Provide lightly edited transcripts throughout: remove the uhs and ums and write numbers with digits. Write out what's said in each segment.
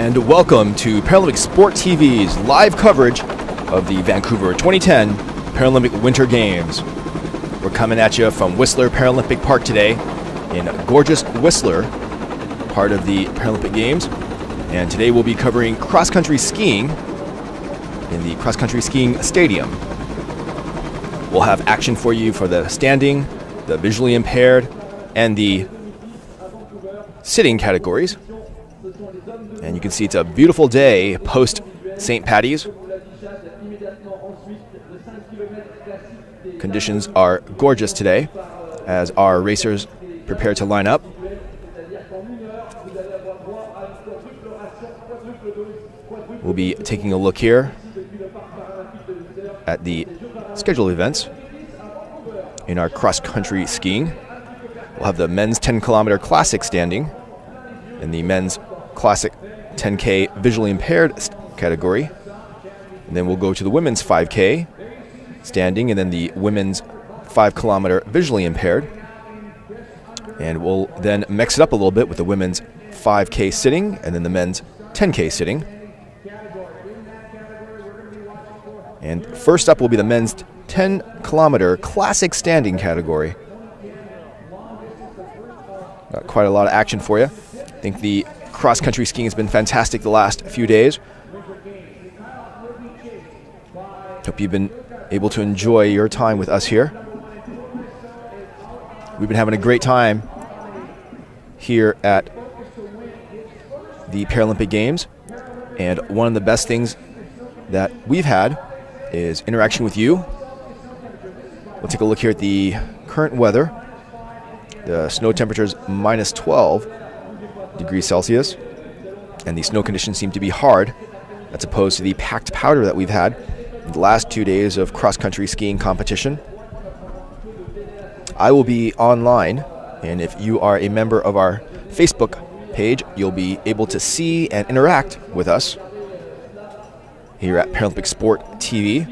and welcome to Paralympic Sport TV's live coverage of the Vancouver 2010 Paralympic Winter Games. We're coming at you from Whistler Paralympic Park today in gorgeous Whistler, part of the Paralympic Games. And today we'll be covering cross-country skiing in the cross-country skiing stadium. We'll have action for you for the standing, the visually impaired, and the sitting categories. And you can see it's a beautiful day post St. Patty's. Conditions are gorgeous today as our racers prepare to line up. We'll be taking a look here at the scheduled events in our cross-country skiing. We'll have the men's 10-kilometer classic standing and the men's classic 10K visually impaired category. And then we'll go to the women's 5K standing and then the women's 5-kilometer visually impaired. And we'll then mix it up a little bit with the women's 5K sitting and then the men's 10K sitting. And first up will be the men's 10-kilometer classic standing category. Got quite a lot of action for you. I think the cross-country skiing has been fantastic the last few days. Hope you've been able to enjoy your time with us here. We've been having a great time here at the Paralympic Games, and one of the best things that we've had is interaction with you. We'll take a look here at the current weather. The snow temperature is minus 12 degrees Celsius, and the snow conditions seem to be hard as opposed to the packed powder that we've had in the last 2 days of cross-country skiing competition. I will be online, and if you are a member of our Facebook page, you'll be able to see and interact with us here at Paralympic Sport TV.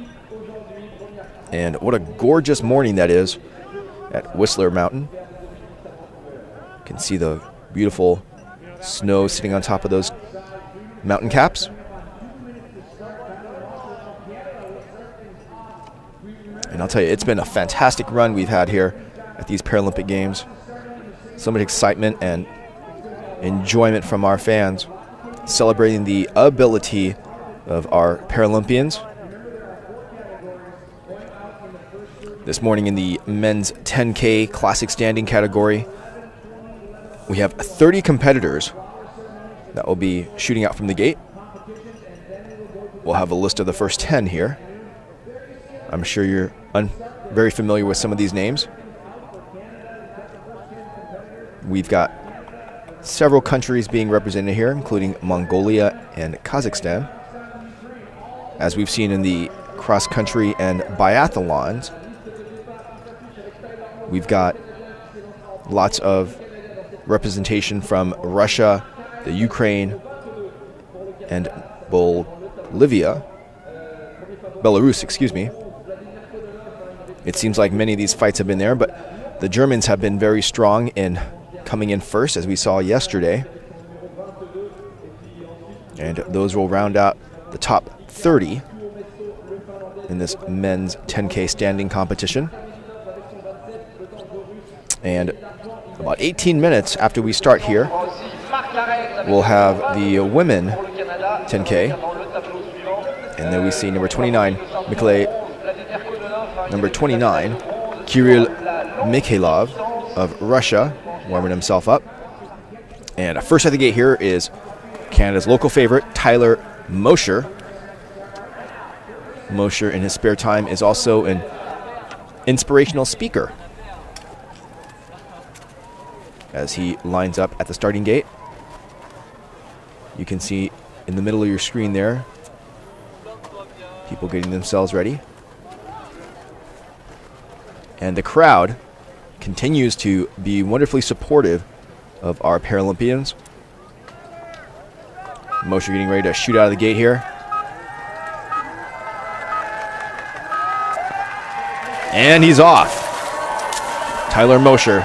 And what a gorgeous morning that is at Whistler Mountain. You can see the beautiful snow sitting on top of those mountain caps. And I'll tell you, it's been a fantastic run we've had here at these Paralympic Games. So much excitement and enjoyment from our fans, celebrating the ability of our Paralympians. This morning in the men's 10K classic standing category, we have 30 competitors that will be shooting out from the gate. We'll have a list of the first 10 here. I'm sure you're very familiar with some of these names. We've got several countries being represented here, including Mongolia and Kazakhstan. As we've seen in the cross-country and biathlons, we've got lots of representation from Russia, the Ukraine, and Belarus, excuse me. It seems like many of these fights have been there, but the Germans have been very strong in coming in first, as we saw yesterday. And those will round out the top 30 in this men's 10K standing competition. And about 18 minutes after we start here, we'll have the women 10K. And then we see number 29, number 29, Kirill Mikhailov of Russia, warming himself up. And first at the gate here is Canada's local favorite, Tyler Mosher. Mosher, in his spare time, is also an inspirational speaker as he lines up at the starting gate. You can see in the middle of your screen there, people getting themselves ready. And the crowd continues to be wonderfully supportive of our Paralympians. Mosher getting ready to shoot out of the gate here. And he's off. Tyler Mosher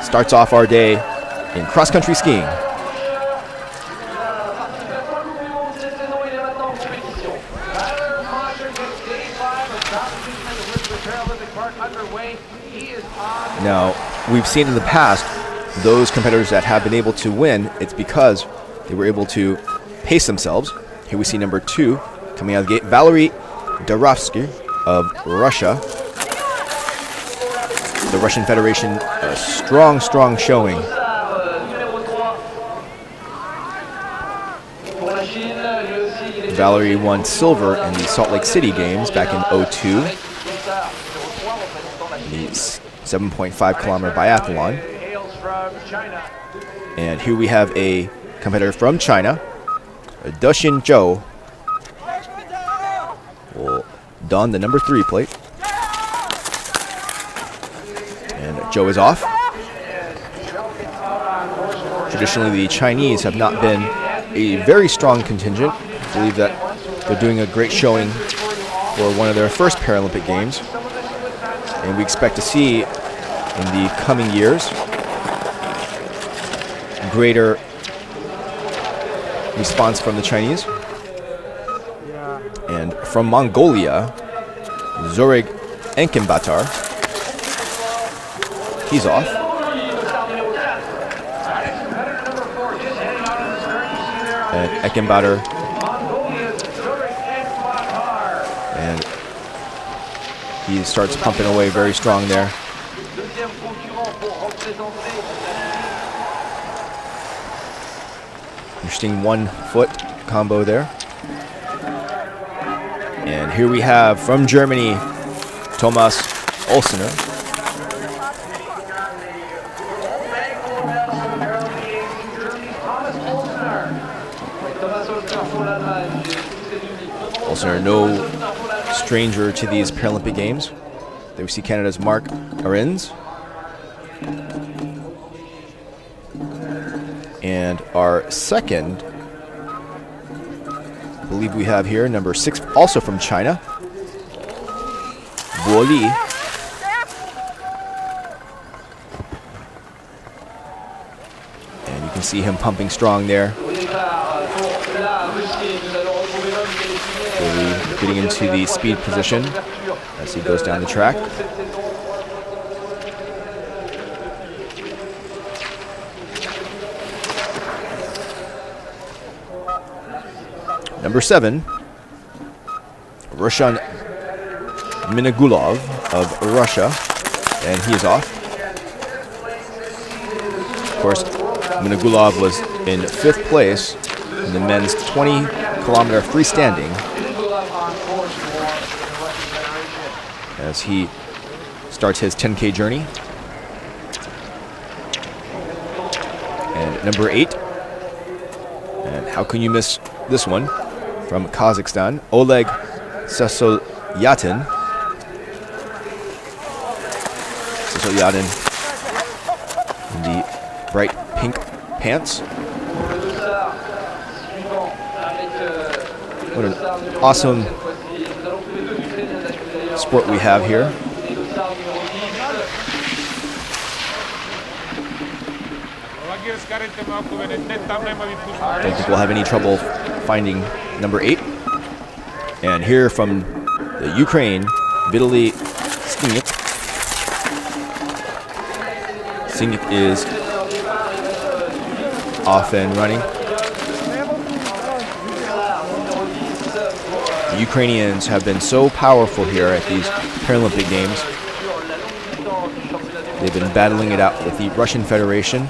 starts off our day in cross-country skiing. Now, we've seen in the past those competitors that have been able to win, it's because they were able to pace themselves. Here we see number 2 coming out of the gate, Valery Darovsky of Russia. The Russian Federation, a strong, strong showing. Valery won silver in the Salt Lake City Games back in '02. The 7.5 kilometer biathlon. And here we have a competitor from China, Dushin Zhou, will don the number 3 plate. And Zhou is off. Traditionally, the Chinese have not been a very strong contingent. I believe that they're doing a great showing for one of their first Paralympic Games. And we expect to see in the coming years greater response from the Chinese. And from Mongolia, Zorig Enkenbatar. He's off. And Enkenbatar. And he starts pumping away very strong there. Interesting 1-foot combo there. And here we have from Germany, Thomas Olsener. Olsener, no stranger to these Paralympic Games. There we see Canada's Mark Arens. And our second, I believe we have here, number 6, also from China, Bo Li. And you can see him pumping strong there. Really getting into the speed position as he goes down the track. Number 7, Rushan Minagulov of Russia, and he is off. Of course, Minagulov was in 5th place in the men's 20-kilometer freestanding as he starts his 10K journey. And number 8, and how can you miss this one? From Kazakhstan, Oleg Sasolyatin. Sasolyatin in the bright pink pants. What an awesome sport we have here. I don't think we'll have any trouble finding number 8. And here from the Ukraine, Vitaly Singik. Singik is off and running. The Ukrainians have been so powerful here at these Paralympic Games. They've been battling it out with the Russian Federation.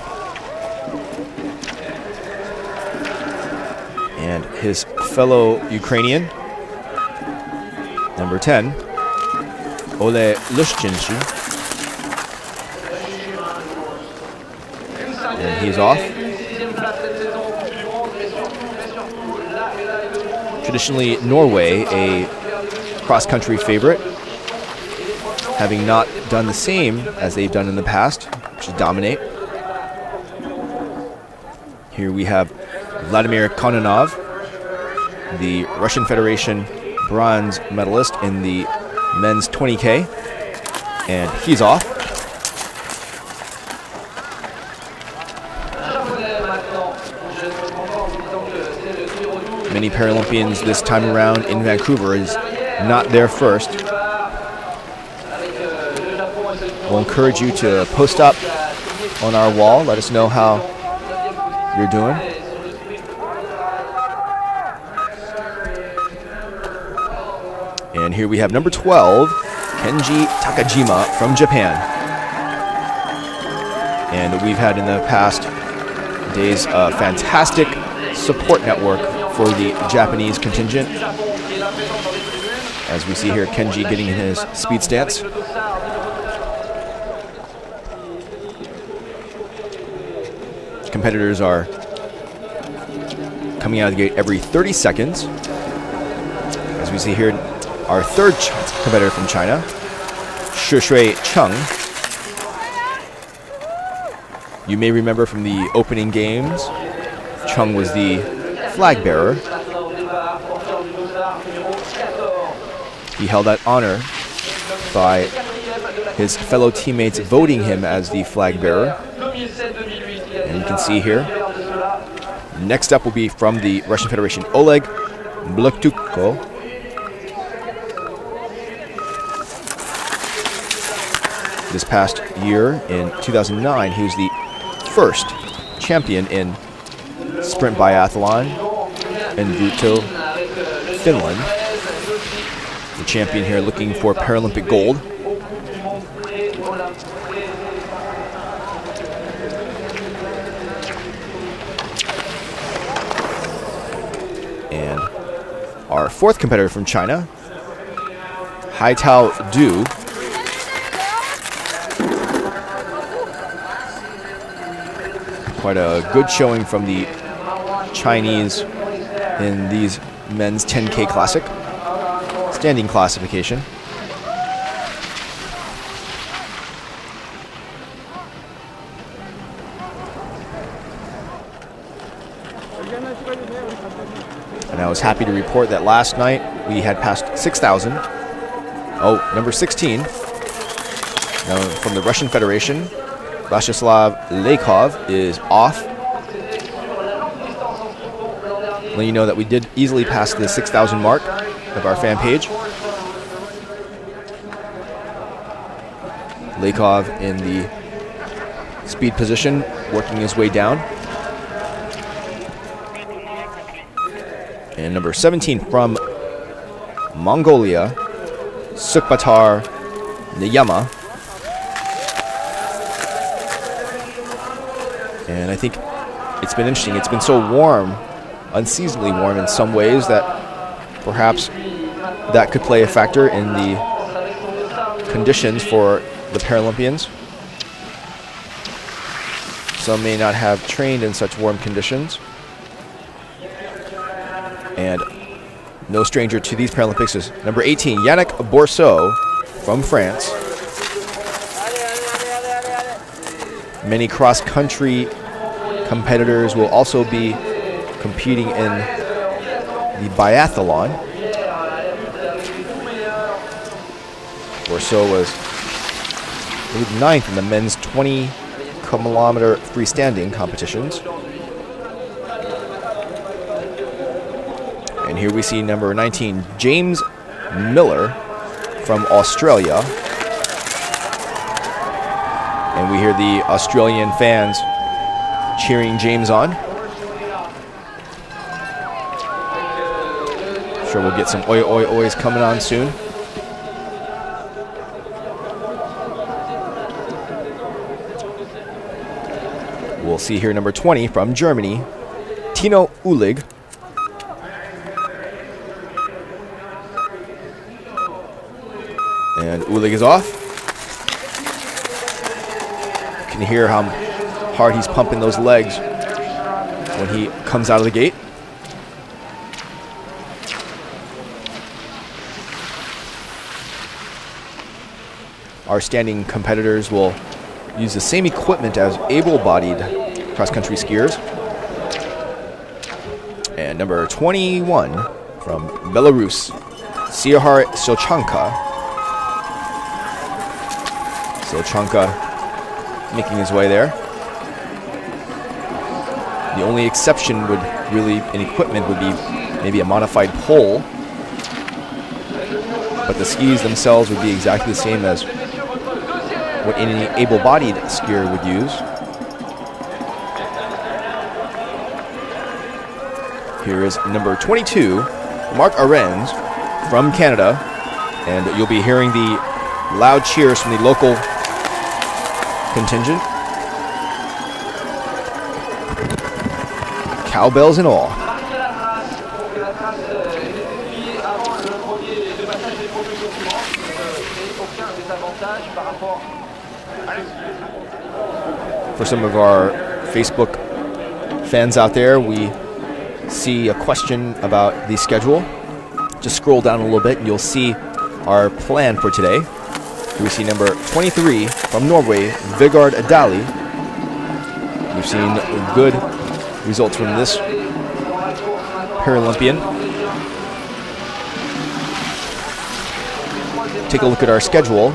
And his fellow Ukrainian, number 10, Ole Lushchinsky. And he's off. Traditionally, Norway, a cross-country favorite, having not done the same as they've done in the past, which is dominate. Here we have Vladimir Kononov, the Russian Federation bronze medalist in the men's 20K, and he's off. Many Paralympians this time around in Vancouver is not their first. We'll encourage you to post up on our wall. Let us know how you're doing. And here we have number 12, Kenji Takajima from Japan. And we've had in the past days a fantastic support network for the Japanese contingent. As we see here, Kenji getting in his speed stance. Competitors are coming out of the gate every 30 seconds. As we see here, our third competitor from China, Shui Cheng. You may remember from the opening games, Cheng was the flag bearer. He held that honor by his fellow teammates voting him as the flag bearer. And you can see here, next up will be from the Russian Federation, Oleg Bloktukko. This past year, in 2009, he was the first champion in sprint biathlon in Vuto, Finland. The champion here looking for Paralympic gold. And our fourth competitor from China, Haitao Du. Quite a good showing from the Chinese in these men's 10K Classic, standing classification. And I was happy to report that last night we had passed 6,000. Oh, number 16, from the Russian Federation, Vyacheslav Leykov is off. Let you know that we did easily pass the 6,000 mark of our fan page. Leykov in the speed position, working his way down. And number 17 from Mongolia, Sukbatar Niyama. And I think it's been interesting. It's been so warm, unseasonably warm in some ways, that perhaps that could play a factor in the conditions for the Paralympians. Some may not have trained in such warm conditions. And no stranger to these Paralympics is number 18, Yannick Bourseau from France. Many cross-country competitors will also be competing in the biathlon. Bourseau was, I believe, 9th in the men's 20-kilometer freestanding competitions. And here we see number 19, James Miller from Australia. And we hear the Australian fans cheering James on. Sure, we'll get some oi oi ois coming on soon. We'll see here number 20 from Germany, Tino Uhlig. And Uhlig is off. You can hear how hard he's pumping those legs when he comes out of the gate. Our standing competitors will use the same equipment as able-bodied cross-country skiers. And number 21 from Belarus, Sihar Silchanka. Silchanka making his way there. The only exception would really, in equipment, would be maybe a modified pole. But the skis themselves would be exactly the same as what any able-bodied skier would use. Here is number 22, Marc Arens from Canada, and you'll be hearing the loud cheers from the local contingent. Cowbells and all. For some of our Facebook fans out there, we see a question about the schedule. Just scroll down a little bit and you'll see our plan for today. We see number 23 from Norway, Vegard Dali. We've seen good results from this Paralympian. Take a look at our schedule.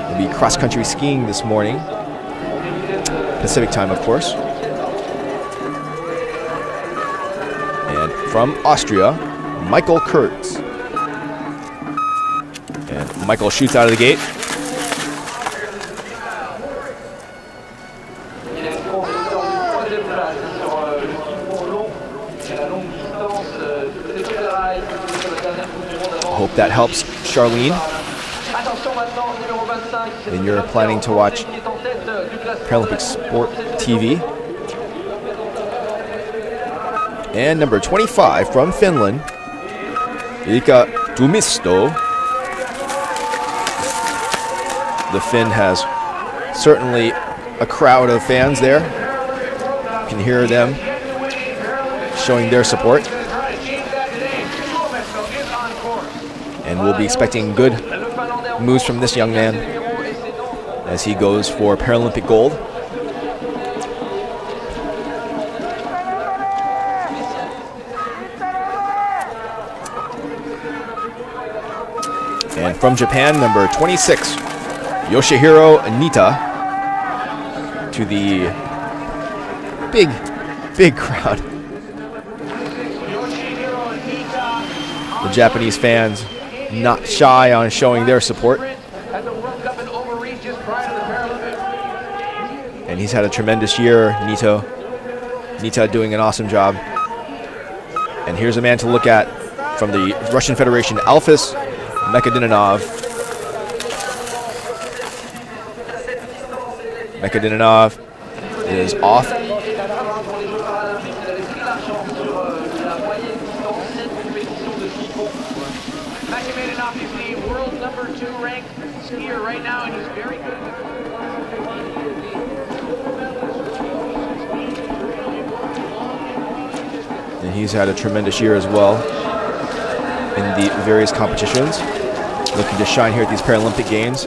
We'll be cross-country skiing this morning. Pacific time, of course. And from Austria, Michael Kurtz. And Michael shoots out of the gate. Hope that helps, Charlene. And you're planning to watch Paralympic Sport TV. And number 25 from Finland, Ilkka Tumisto. The Finn has certainly a crowd of fans there. You can hear them showing their support. And we'll be expecting good moves from this young man as he goes for Paralympic gold. And from Japan, number 26, Yoshihiro Nita, to the big crowd. The Japanese fans not shy on showing their support. And he's had a tremendous year, Nita doing an awesome job. And here's a man to look at from the Russian Federation, Alfis Mekadinov. Mekadinov is off. Mekadinov is the world #2 ranked skier right now, and he's very good. And he's had a tremendous year as well in the various competitions. Looking to shine here at these Paralympic Games.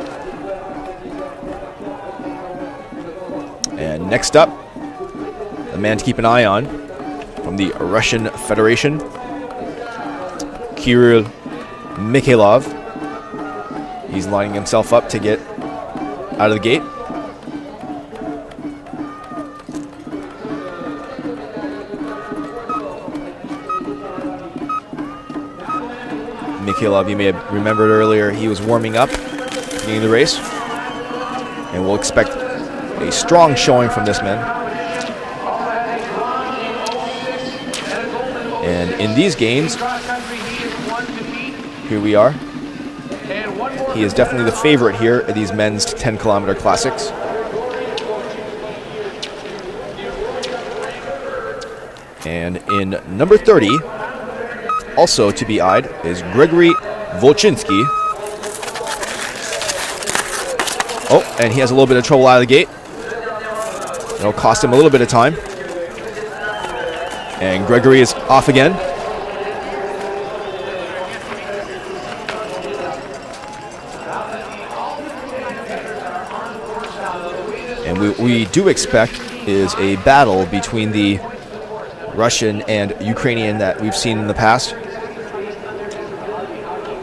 And next up, a man to keep an eye on from the Russian Federation, Kirill Mikhailov. He's lining himself up to get out of the gate. Mikhailov, you may have remembered earlier, he was warming up, beginning of the race. And we'll expect a strong showing from this man. And in these games, here we are. He is definitely the favorite here at these men's 10-kilometer classics. And in number 30, also to be eyed, is Gregory Volchinsky. Oh, and he has a little bit of trouble out of the gate. It'll cost him a little bit of time. And Gregory is off again. And what we do expect is a battle between the Russian and Ukrainian that we've seen in the past.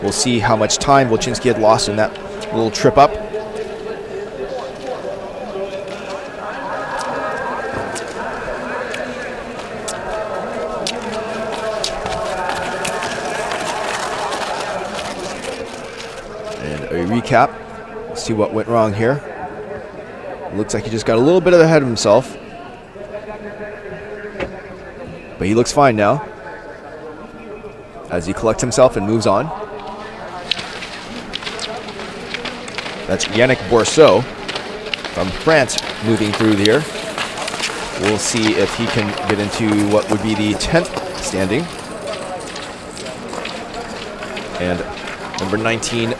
We'll see how much time Volchinsky had lost in that little trip up. And a recap see what went wrong here. Looks like he just got a little bit ahead of himself. But he looks fine now as he collects himself and moves on. That's Yannick Bourseau from France moving through here. We'll see if he can get into what would be the 10th standing. And number 19,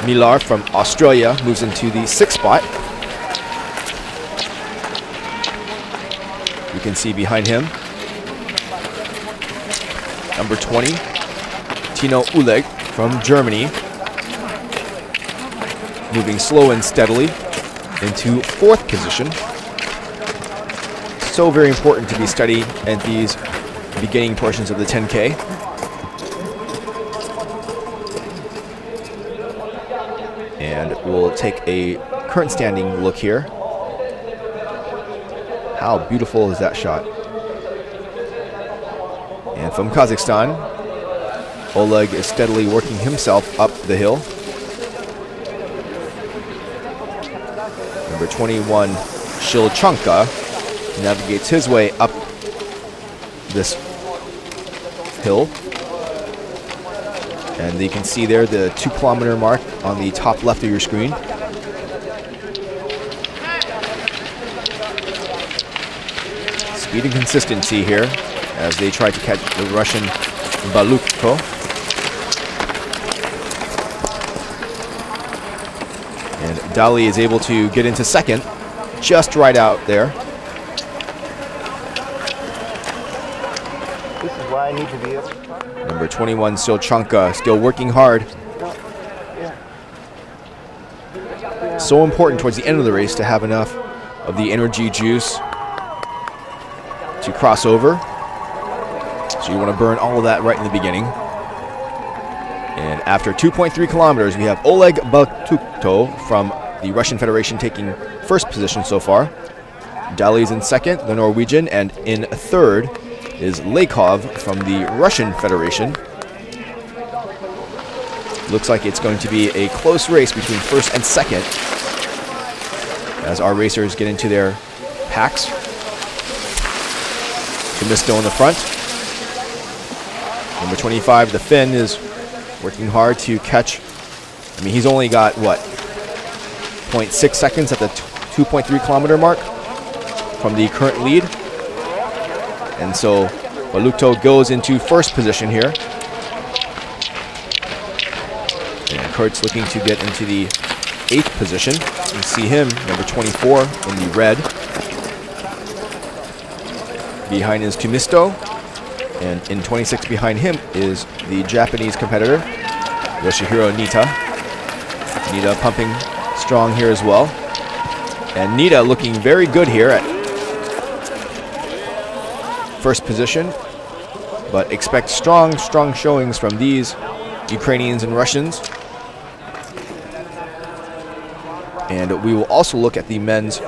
Millar from Australia, moves into the 6th spot. You can see behind him number 20, Tino Uleg from Germany, moving slow and steadily into 4th position. So very important to be steady at these beginning portions of the 10K. And we'll take a current standing look here. How beautiful is that shot? And from Kazakhstan, Oleg is steadily working himself up the hill. Number 21, Shilchanka, navigates his way up this hill. And you can see there the 2-kilometer mark on the top left of your screen. Speed and consistency here as they try to catch the Russian Balukko. And Dali is able to get into 2nd, just right out there. This is why I need to be able. Number 21, Silchanka, still working hard. So important towards the end of the race to have enough of the energy juice to cross over. So you want to burn all of that right in the beginning. And after 2.3 kilometers, we have Oleg Balukto from the Russian Federation taking 1st position so far. Dali's in 2nd, the Norwegian, and in 3rd is Lakov from the Russian Federation. Looks like it's going to be a close race between 1st and 2nd as our racers get into their packs. Tomisto in the front. Number 25, the Finn, is working hard to catch. I mean, he's only got, what, 0.6 seconds at the 2.3 kilometer mark from the current lead. And so Balukto goes into 1st position here. And Kurt's looking to get into the 8th position. You can see him, number 24 in the red. Behind is Tomisto. And in 26 behind him is the Japanese competitor, Yoshihiro Nita. Nita pumping strong here as well. And Nita looking very good here at 1st position. But expect strong showings from these Ukrainians and Russians. And we will also look at the men's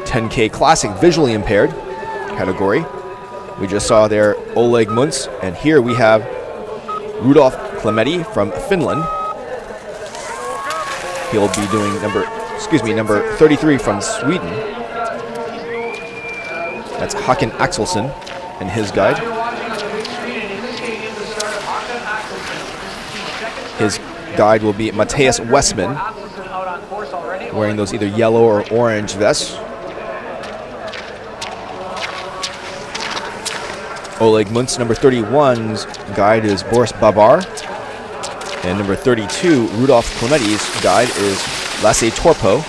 10K Classic visually impaired category. We just saw there Oleg Muntz, and here we have Rudolf Klemetti from Finland. He'll be doing number 33 from Sweden. That's Håkan Axelsson and his guide. His guide will be Matthias Westman, wearing those either yellow or orange vests. Oleg Muntz, number 31's guide is Boris Babar. And number 32, Rudolf Klemetti's guide is Lasse Torpo.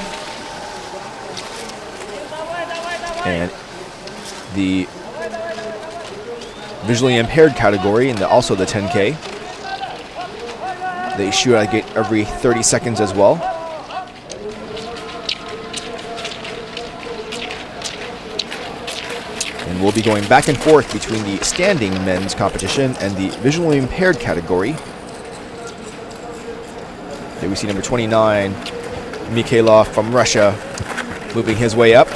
And the visually impaired category, and also the 10K, they shoot at a gate every 30 seconds as well. And we'll be going back and forth between the standing men's competition and the visually impaired category. There we see number 29, Mikhailov from Russia, moving his way up.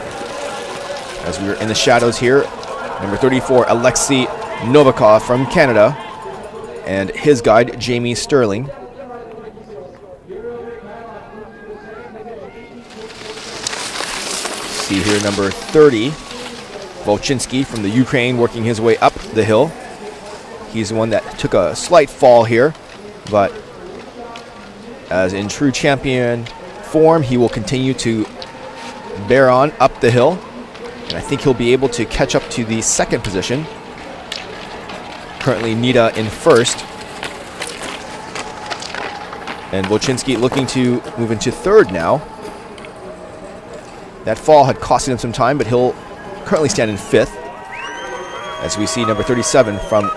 As we are in the shadows here, number 34, Alexei Novikov from Canada, and his guide, Jamie Sterling. See here number 30, Volchinsky from the Ukraine, working his way up the hill. He's the one that took a slight fall here, but as in true champion form, he will continue to bear on up the hill, and I think he'll be able to catch up to the second position. Currently Nida in first, and Volchinsky looking to move into third now. That fall had costed him some time, but he'll currently stand in fifth, as we see number 37 from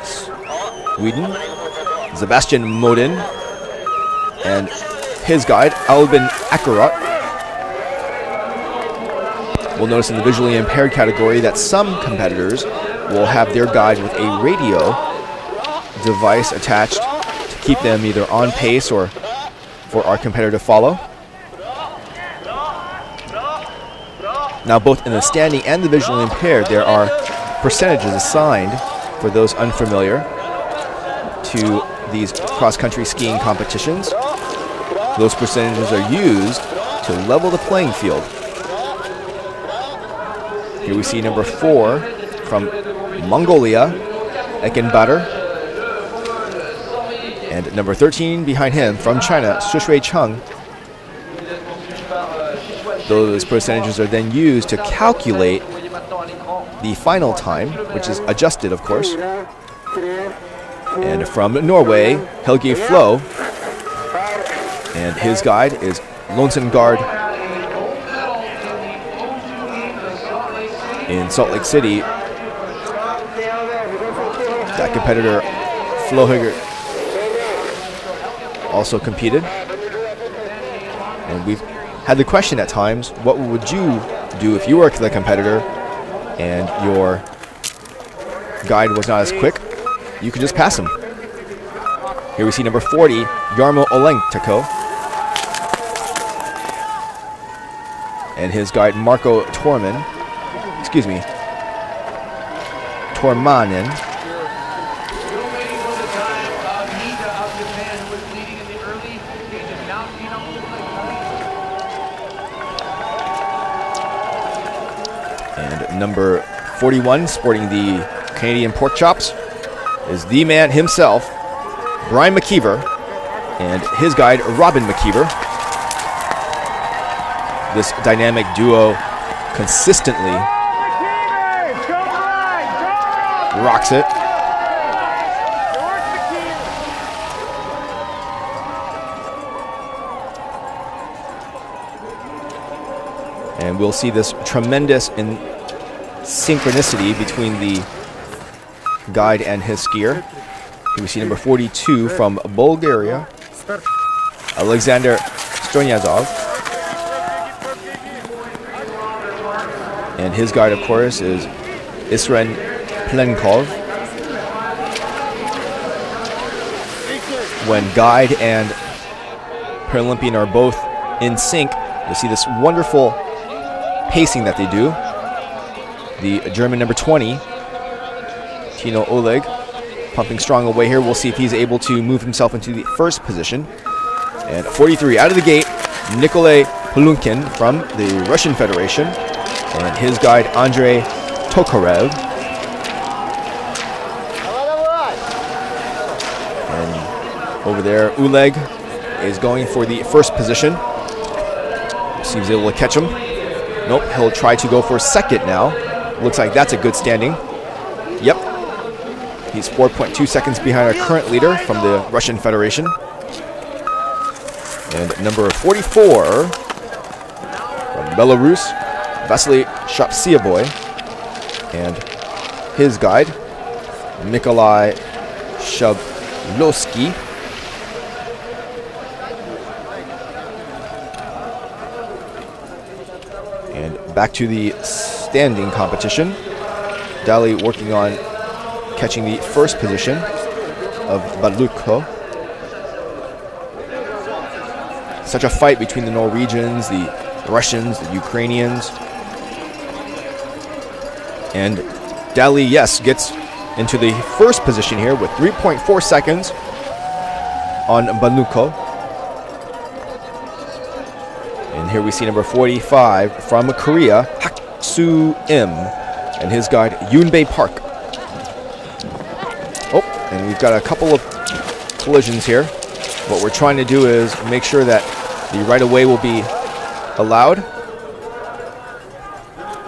Sweden, Sebastian Modin, and his guide, Albin Akarat. We'll notice in the visually impaired category that some competitors will have their guide with a radio device attached to keep them either on pace or for our competitor to follow. Now, both in the standing and the visually impaired, there are percentages assigned for those unfamiliar to these cross-country skiing competitions. Those percentages are used to level the playing field. Here we see number 4 from Mongolia, Ekenbader, and number 13 behind him from China, Shui Cheng. Those percentages are then used to calculate the final time, which is adjusted, of course. And from Norway, Helge Flo, and his guide is Lonsengard in Salt Lake City. That competitor, Flohiger, also competed. And we've had the question at times, what would you do if you were the competitor and your guide was not as quick? You could just pass him. Here we see number 40, Jarmo Olentako, and his guide, Marko Tormanen. And number 41, sporting the Canadian pork chops, is the man himself, Brian McKeever, and his guide, Robin McKeever. This dynamic duo consistently rocks it. And we'll see this tremendous synchronicity between the guide and his skier. Here we see number 42 from Bulgaria, Alexander Stronyazov. And his guide, of course, is Isren Plenkov. When guide and Paralympian are both in sync, you'll see this wonderful pacing that they do. The German number 20, Tino Oleg, pumping strong away here. We'll see if he's able to move himself into the first position. And 43 out of the gate, Nikolay Polunkin from the Russian Federation, and his guide, Andrei Tokarev. And over there, Oleg is going for the first position. See if he's able to catch him. Nope, he'll try to go for second now. Looks like that's a good standing. Yep. He's 4.2 seconds behind our current leader from the Russian Federation. And number 44 from Belarus, Vasily Shapsiaboy, and his guide, Nikolai Shablowski. And back to the standing competition. Dali working on catching the first position of Balukho. Such a fight between the Norwegians, the Russians, the Ukrainians. And Dali, yes, gets into the first position here with 3.4 seconds on Balukho. And here we see number 45 from Korea, Haksu Im, and his guide, Yoonbae Park. Oh, and we've got a couple of collisions here. What we're trying to do is make sure that the right-of-way will be allowed.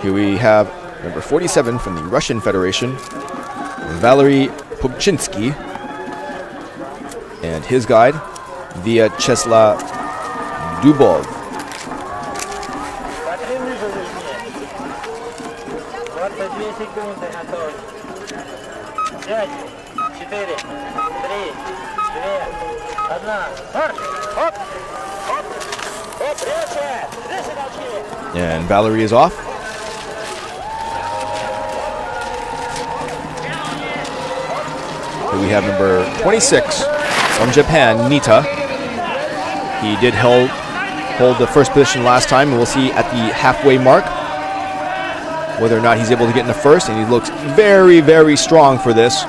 Here we have number 47 from the Russian Federation, Valery Pubchinsky, and his guide, Vyacheslav Dubov. And Valery is off. Here we have number 26 from Japan, Nita. He did hold the first position last time, and we'll see at the halfway mark whether or not he's able to get in the first, and he looks very, very strong for this.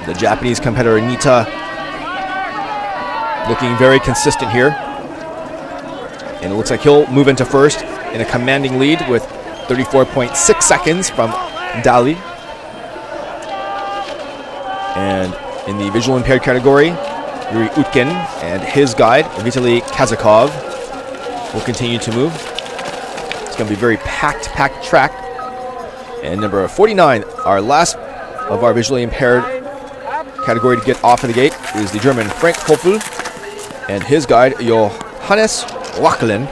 The Japanese competitor Nita looking very consistent here. And it looks like he'll move into first in a commanding lead with 34.6 seconds from Dali. And in the visual impaired category, Yuri Utkin and his guide, Vitaly Kazakov, will continue to move. It's going to be a very packed track. And number 49, our last of our visually impaired category to get off of the gate, is the German Frank Hoffel and his guide, Johannes Wackelin.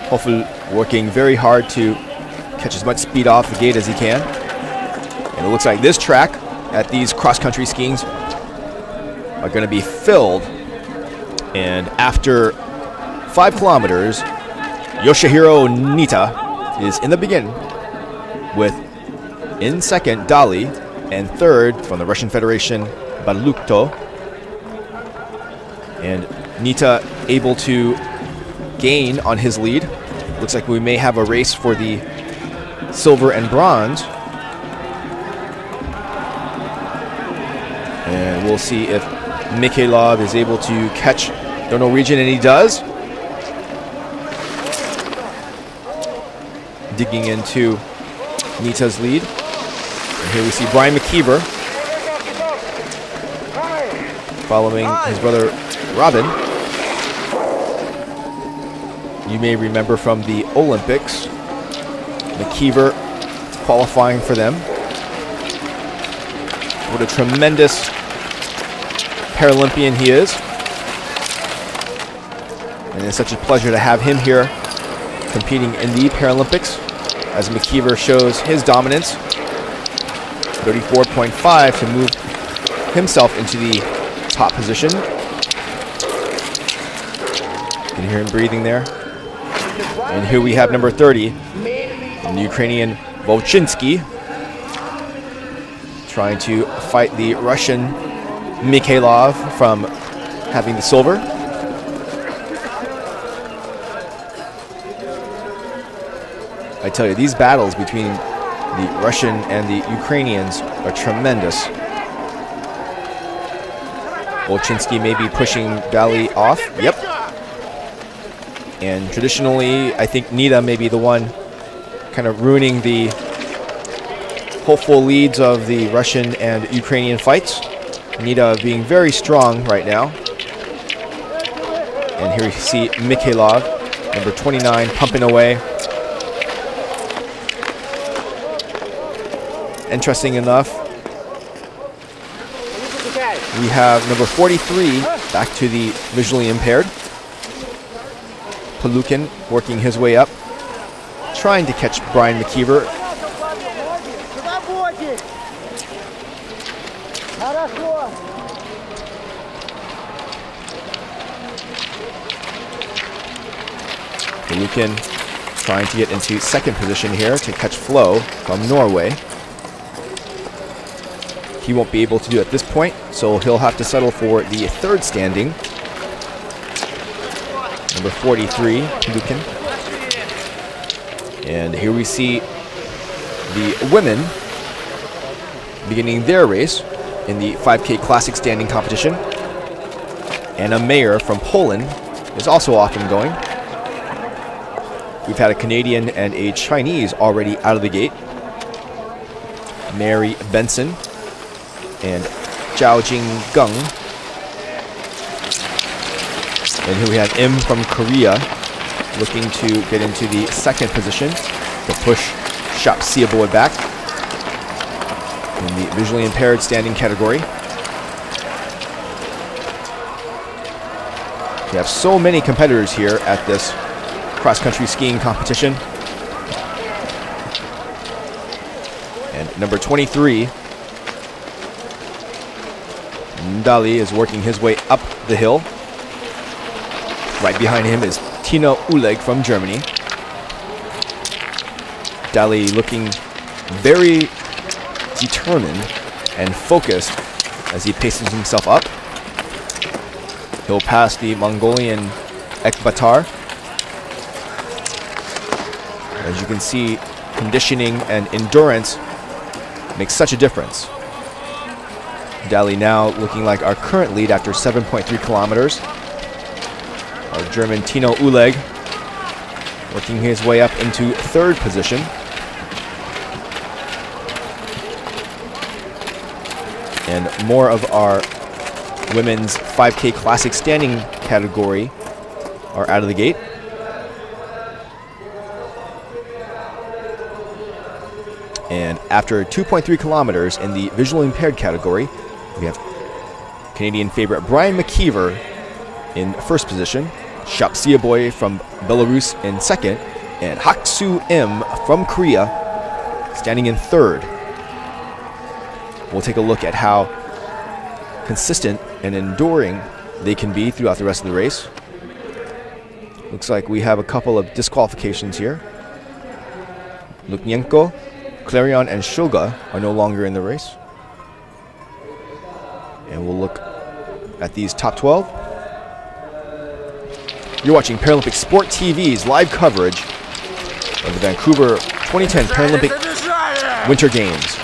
Hoffel working very hard to catch as much speed off the gate as he can. And it looks like this track at these cross-country skiings are going to be filled. And after 5 kilometers, Yoshihiro Nita is in the begin with, in second, Dali, and third from the Russian Federation, Balukto. And Nita able to gain on his lead. Looks like we may have a race for the silver and bronze. And we'll see if Mikhailov is able to catch the Norwegian, and he does. Digging into Nita's lead. And here we see Brian McKeever following his brother Robin. You may remember from the Olympics, McKeever qualifying for them. What a tremendous Paralympian he is. And it's such a pleasure to have him here competing in the Paralympics as McKeever shows his dominance. 34.5 to move himself into the top position. You can hear him breathing there. And here we have number 30, the Ukrainian Volchinsky, trying to fight the Russian Mikhailov from having the silver. I tell you, these battles between the Russian and the Ukrainians are tremendous. Volchinsky may be pushing Dali off. Yep. And traditionally, I think Nita may be the one kind of ruining the hopeful leads of the Russian and Ukrainian fights. Nita being very strong right now. And here we see Mikhailov, number 29, pumping away. Interesting enough, we have number 43 back to the visually impaired. Palukin working his way up, trying to catch Brian McKeever. Palukin trying to get into second position here to catch Flo from Norway. He won't be able to do it at this point, so he'll have to settle for the third standing. Number 43, Palukin. And here we see The women beginning their race in the 5K Classic standing competition. Anna Mayer from Poland is also off and going. We've had a Canadian and a Chinese already out of the gate. Mary Benson and Zhao Jinggung. And here we have Im from Korea looking to get into the second position to push Shap Siaboy back in the visually impaired standing category. We have so many competitors here at this cross-country skiing competition. And number 23, Ndali, is working his way up the hill. Right behind him is Tino Uleg from Germany. Dali looking very determined and focused as he paces himself up. He'll pass the Mongolian Ekbatar. As you can see, conditioning and endurance makes such a difference. Dali now looking like our current lead after 7.3 kilometers. Our German Tino Uleg working his way up into third position. And more of our women's 5K Classic standing category are out of the gate. And after 2.3 kilometers in the visually impaired category, we have Canadian favorite Brian McKeever in first position, Shap Siaboy from Belarus in second, and Hak-Soo Im from Korea standing in third. We'll take a look at how consistent and enduring they can be throughout the rest of the race. Looks like we have a couple of disqualifications here. Luknyenko, Clarion, and Shoga are no longer in the race. And we'll look at these top 12. You're watching Paralympic Sport TV's live coverage of the Vancouver 2010 Paralympic Winter Games.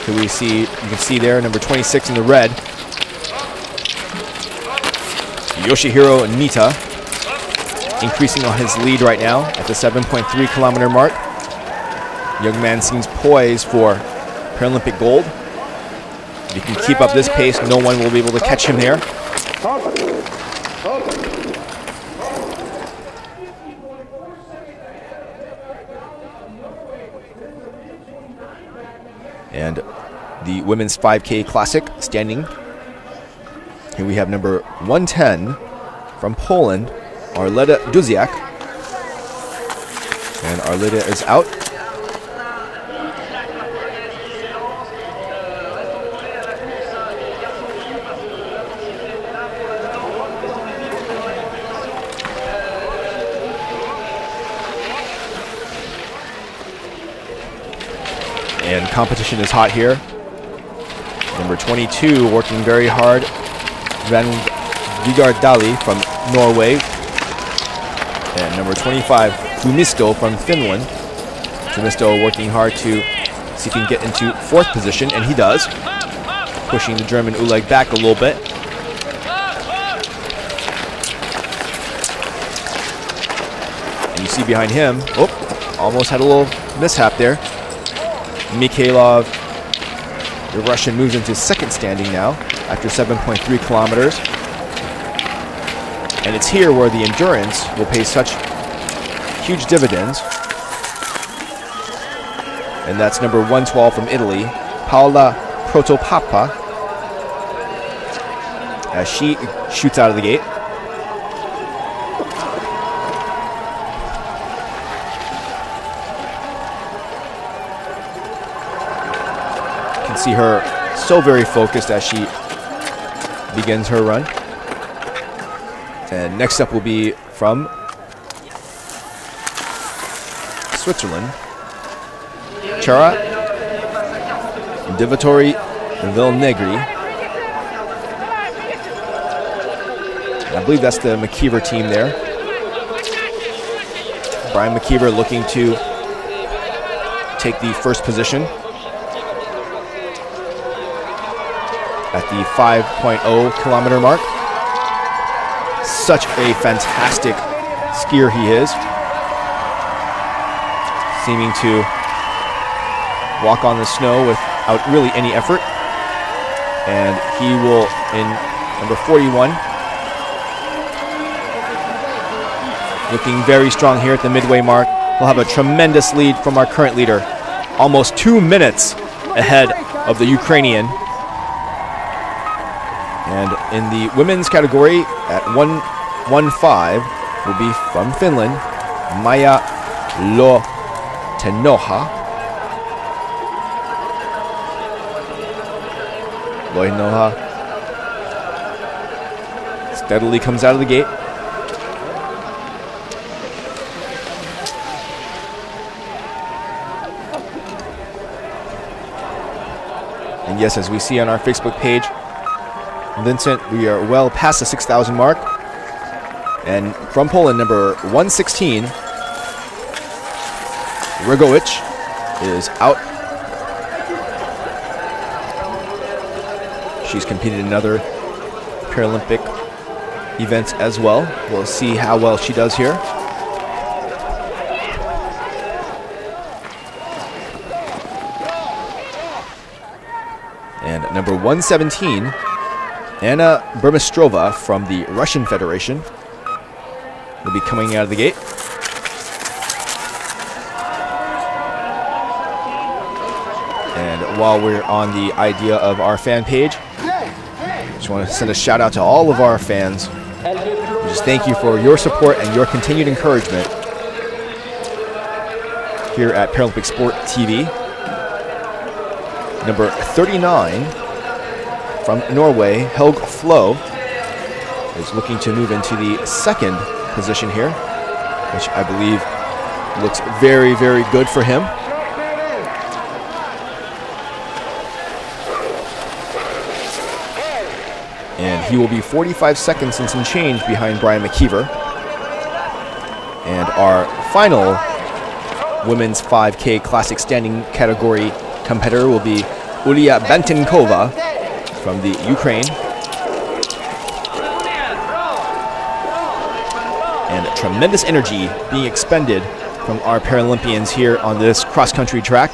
Here we see, you can see there, number 26 in the red, Yoshihiro Nita, increasing on his lead right now at the 7.3 kilometer mark. Young man seems poised for Paralympic gold. If he can keep up this pace, no one will be able to catch him there. And the women's 5K Classic standing. Here we have number 110 from Poland, Arleta Duziak. And Arleta is out. And competition is hot here. Number 22 working very hard, Van Vigardali from Norway. And number 25, Fumisto from Finland. Fumisto working hard to see if he can get into fourth position, and he does. Pushing the German Uleg back a little bit. And you see behind him, oh, almost had a little mishap there. Mikhailov, the Russian, moves into second standing now after 7.3 kilometers. And it's here where the endurance will pay such huge dividends. And that's number 112 from Italy, Paola Protopapa, as she shoots out of the gate. See her so very focused as she begins her run. And next up will be from Switzerland, Chara Divatori Vilnegri. I believe that's the McKeever team there. Brian McKeever looking to take the first position at the 5.0 kilometer mark. Such a fantastic skier he is, seeming to walk on the snow without really any effort. And he will, in number 41, looking very strong here at the midway mark. He'll have a tremendous lead from our current leader, almost 2 minutes ahead of the Ukrainian. And in the women's category at 1:15 will be from Finland, Maija Loihnoha. Steadily comes out of the gate. And yes, as we see on our Facebook page, Vincent, we are well past the 6,000 mark. And from Poland, number 116, Rygowic is out. She's competed in other Paralympic events as well. We'll see how well she does here. And number 117, Anna Burmistrova from the Russian Federation will be coming out of the gate. And while we're on the idea of our fan page, just want to send a shout out to all of our fans. Just thank you for your support and your continued encouragement here at Paralympic Sport TV. Number 39 from Norway, Helg Flo, is looking to move into the second position here, which I believe looks very, very good for him. And he will be 45 seconds and some change behind Brian McKeever. And our final women's 5K classic standing category competitor will be Ulia Bantenkova from the Ukraine. And tremendous energy being expended from our Paralympians here on this cross-country track.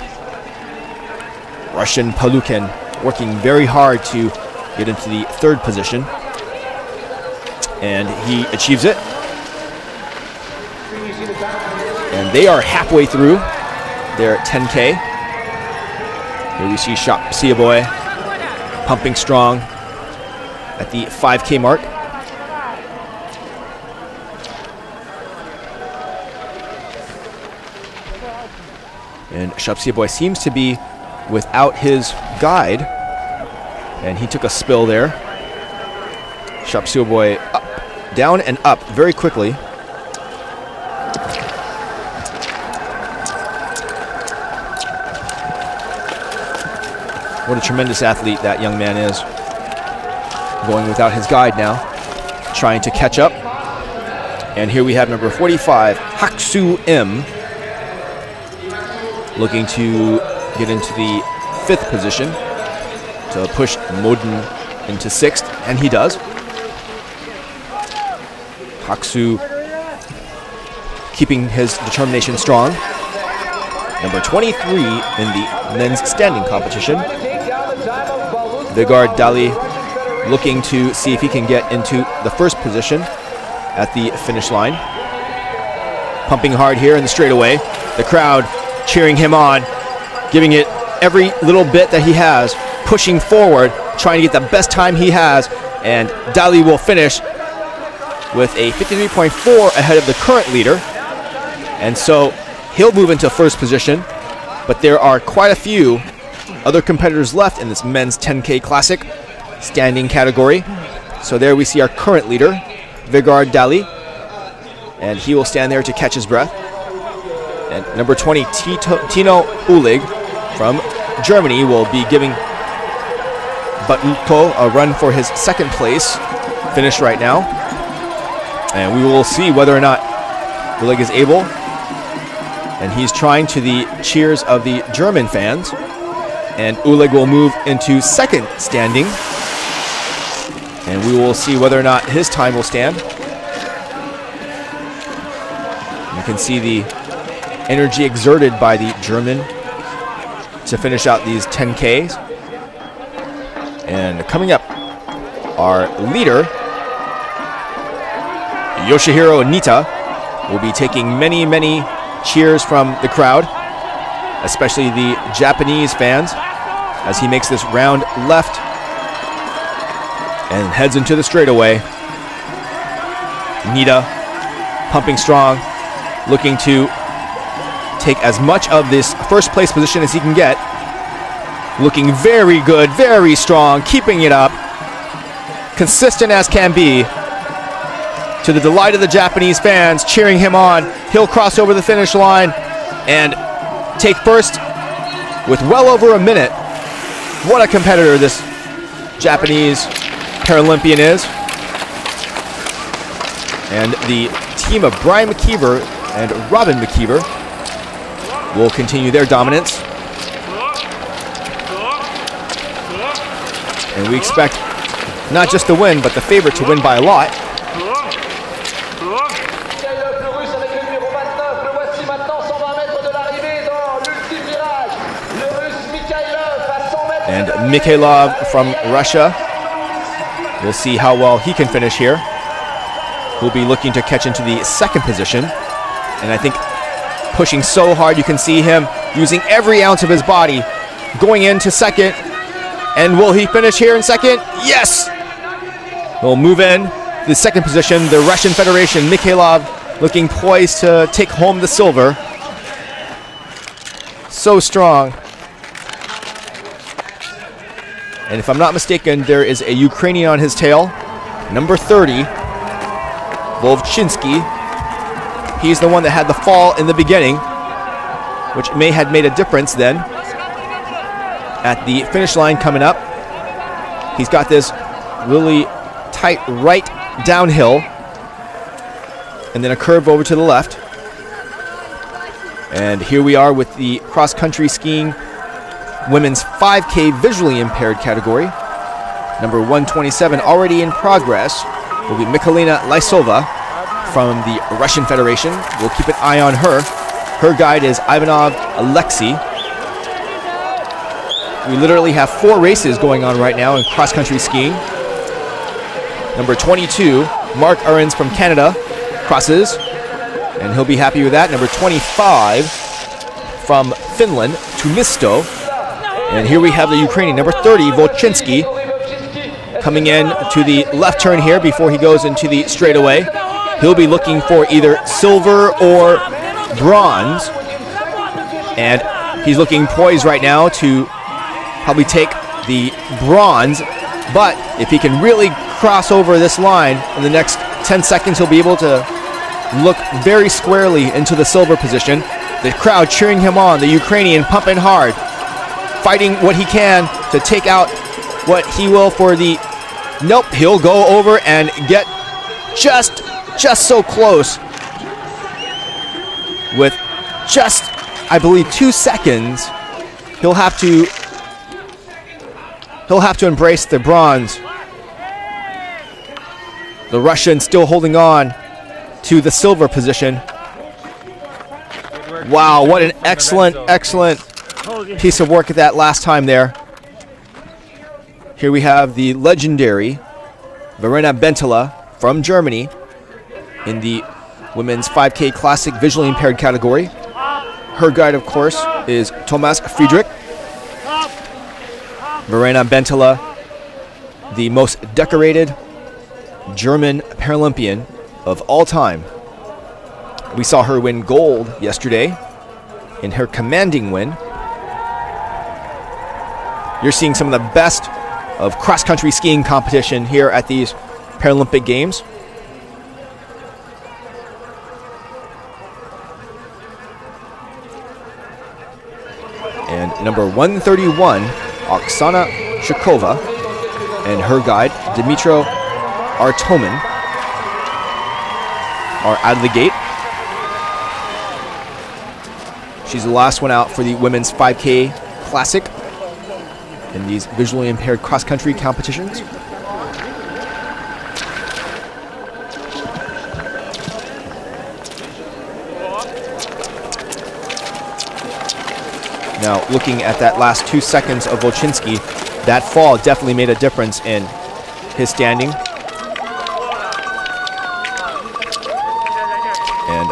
Russian Palukin working very hard to get into the third position. And he achieves it. And they are halfway through their 10K. Here we see Siaboy pumping strong at the 5K mark. And Siaboy seems to be without his guide, and he took a spill there. Siaboy up, down and up very quickly. What a tremendous athlete that young man is. Going without his guide now, trying to catch up. And here we have number 45, Haksu M, looking to get into the 5th position to push Moden into 6th, and he does. Haksu keeping his determination strong. Number 23 in the men's standing competition, Vigard Dali, looking to see if he can get into the first position at the finish line. Pumping hard here in the straightaway. The crowd cheering him on, giving it every little bit that he has, pushing forward, trying to get the best time he has, and Dali will finish with a 53.4 ahead of the current leader. And so he'll move into first position, but there are quite a few other competitors left in this men's 10K classic standing category. So there we see our current leader, Vigard Dali, and he will stand there to catch his breath. And number 20, Tino Ulig from Germany, will be giving Batutko a run for his second place finish right now. And we will see whether or not Ulig is able And he's trying to the cheers of the German fans. And Uleg will move into second standing. And we will see whether or not his time will stand. You can see the energy exerted by the German to finish out these 10Ks. And coming up, our leader, Yoshihiro Nita, will be taking many, many cheers from the crowd, especially the Japanese fans, as he makes this round left and heads into the straightaway. Nita, pumping strong, looking to take as much of this first place position as he can get. Looking very good, very strong, keeping it up. Consistent as can be. To the delight of the Japanese fans, cheering him on. He'll cross over the finish line and take first with well over a minute. What a competitor this Japanese Paralympian is. And the team of Brian McKeever and Robin McKeever will continue their dominance. And we expect not just the win, but the favorite to win by a lot. And Mikhailov from Russia. We'll see how well he can finish here. He'll be looking to catch into the second position. And I think pushing so hard, you can see him using every ounce of his body, going into second. And will he finish here in second? Yes! He'll move in the second position. The Russian Federation, Mikhailov, looking poised to take home the silver. So strong. And if I'm not mistaken, there is a Ukrainian on his tail, number 30, Vovchinsky. He's the one that had the fall in the beginning, which may have made a difference then. At the finish line coming up, he's got this really tight right downhill, and then a curve over to the left. And here we are with the cross-country skiing women's 5K visually impaired category. Number 127 already in progress will be Mikhailina Lysova from the Russian Federation. We'll keep an eye on her. Her guide is Ivanov Alexei. We literally have 4 races going on right now in cross-country skiing. Number 22, Mark Arons from Canada, crosses, and he'll be happy with that. Number 25 from Finland, Tumisto. And here we have the Ukrainian, number 30, Volchinsky, coming in to the left turn here before he goes into the straightaway. He'll be looking for either silver or bronze. And he's looking poised right now to probably take the bronze. But if he can really cross over this line in the next 10 seconds, he'll be able to look very squarely into the silver position. The crowd cheering him on, the Ukrainian pumping hard, fighting what he can to take out what he will for the... Nope, he'll go over and get just so close with just, I believe, 2 seconds. He'll have to embrace the bronze. The Russian still holding on to the silver position. Wow, what an excellent piece of work at that last time there. Here we have the legendary Verena Bentala from Germany in the women's 5K classic visually impaired category. Her guide, of course, is Thomas Friedrich. Verena Bentala, the most decorated German Paralympian of all time. We saw her win gold yesterday in her commanding win. You're seeing some of the best of cross-country skiing competition here at these Paralympic Games. And number 131, Oksana Shukova, and her guide, Dmitro Artomin, are out of the gate. She's the last one out for the women's 5K Classic in these visually impaired cross-country competitions. Now, looking at that last 2 seconds of Volchinski, that fall definitely made a difference in his standing. And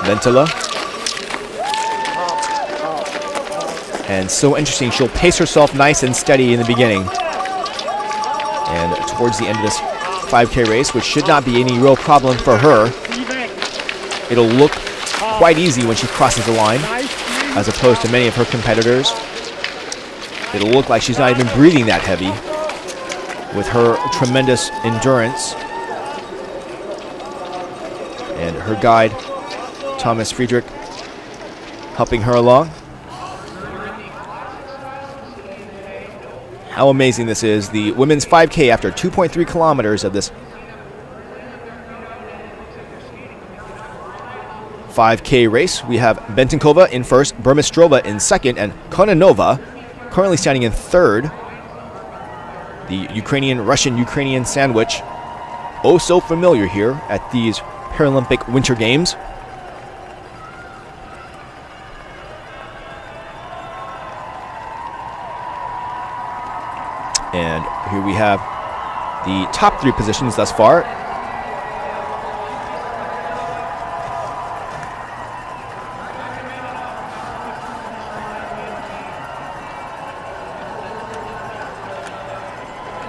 Ventila. And so interesting, she'll pace herself nice and steady in the beginning. And towards the end of this 5K race, which should not be any real problem for her, it'll look quite easy when she crosses the line, as opposed to many of her competitors. It'll look like she's not even breathing that heavy with her tremendous endurance. And her guide, Thomas Friedrich, helping her along. How amazing this is. The women's 5K after 2.3 kilometers of this 5K race. We have Bentenkova in first, Burmistrova in second, and Kononova currently standing in third. The Russian-Ukrainian sandwich, oh so familiar here at these Paralympic Winter Games. And here we have the top 3 positions thus far.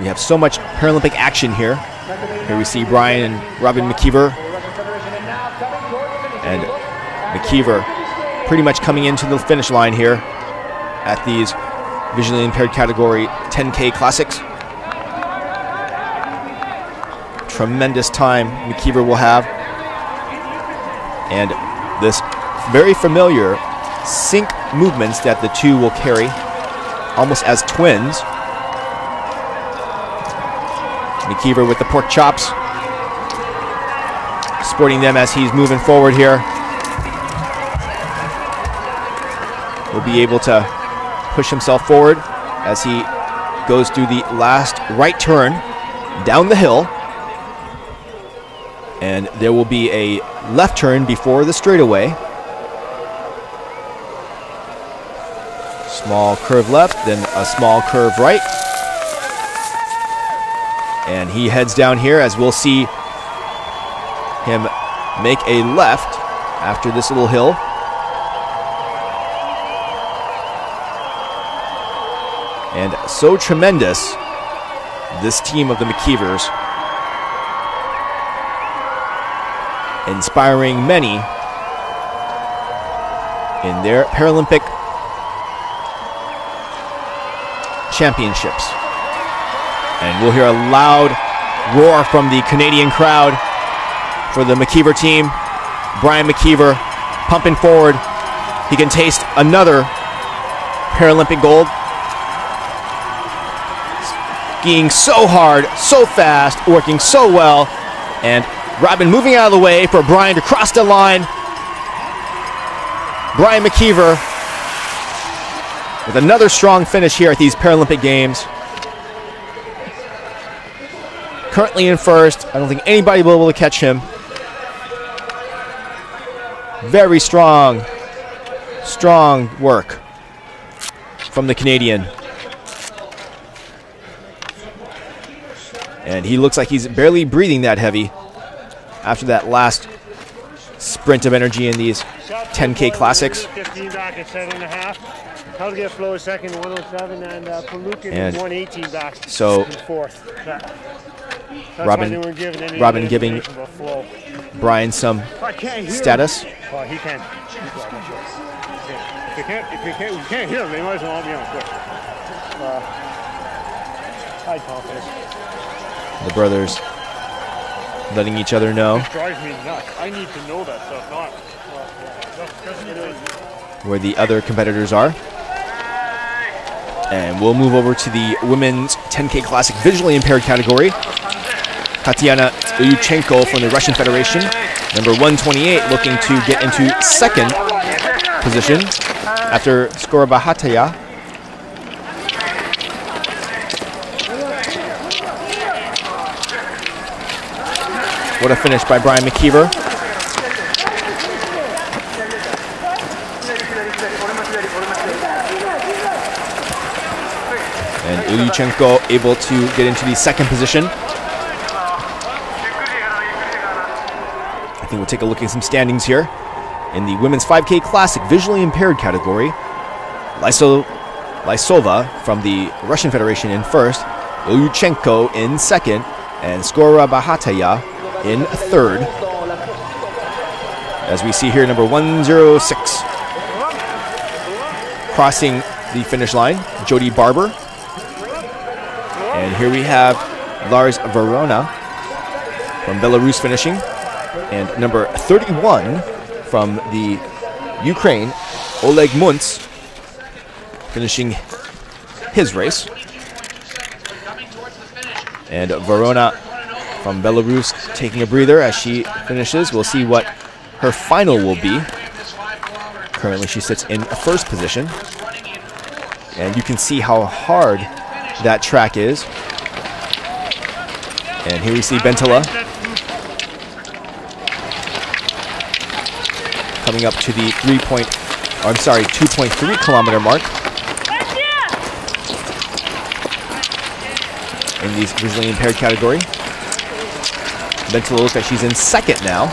We have so much Paralympic action here. Here we see Brian and Robin McKeever. And McKeever pretty much coming into the finish line here at these visually impaired category 10K Classics. Tremendous time McKeever will have. And this very familiar sync movements that the two will carry, almost as twins. McKeever with the pork chops, sporting them as he's moving forward here. Will be able to push himself forward as he goes through the last right turn down the hill. And there will be a left turn before the straightaway. Small curve left, then a small curve right. And he heads down here, as we'll see him make a left after this little hill. And so tremendous, this team of the McKeevers, inspiring many in their Paralympic championships. And we'll hear a loud roar from the Canadian crowd for the McKeever team. Brian McKeever pumping forward. He can taste another Paralympic gold. Skiing so hard, so fast, working so well. And Robin moving out of the way for Brian to cross the line. Brian McKeever with another strong finish here at these Paralympic Games. Currently in first. I don't think anybody will be able to catch him. Very strong work from the Canadian. And he looks like he's barely breathing that heavy after that last sprint of energy in these 10K Classics. 15 back at 7.5. How to get flow second, 107, and Palukin 118 back. So fourth. Robin giving Brian some status. Well, he can. If you can't hear him, they might as well all be on quick. High confidence. The brothers letting each other know. This drives me nuts. I need to know that stuff, not where the other competitors are. And we'll move over to the women's 10K Classic visually impaired category. Tatiana Ilyuchenko from the Russian Federation Number 128 looking to get into second position after Skorobahataya. What a finish by Brian McKeever. And Ilyuchenko able to get into the second position. I think we'll take a look at some standings here. In the Women's 5K Classic visually impaired category, Lysova from the Russian Federation in first, Ilyuchenko in second, and Skorobahataya in third. As we see here, number 106 crossing the finish line, Jody Barber. And here we have Lars Verona from Belarus finishing. And number 31 from the Ukraine, Oleg Muntz, finishing his race. And Verona from Belarus taking a breather as she finishes. We'll see what her final will be. Currently she sits in first position. And you can see how hard that track is. And here we see Bentala coming up to the 2.3 kilometer mark in the visually impaired category. Bentala looks like she's in second now.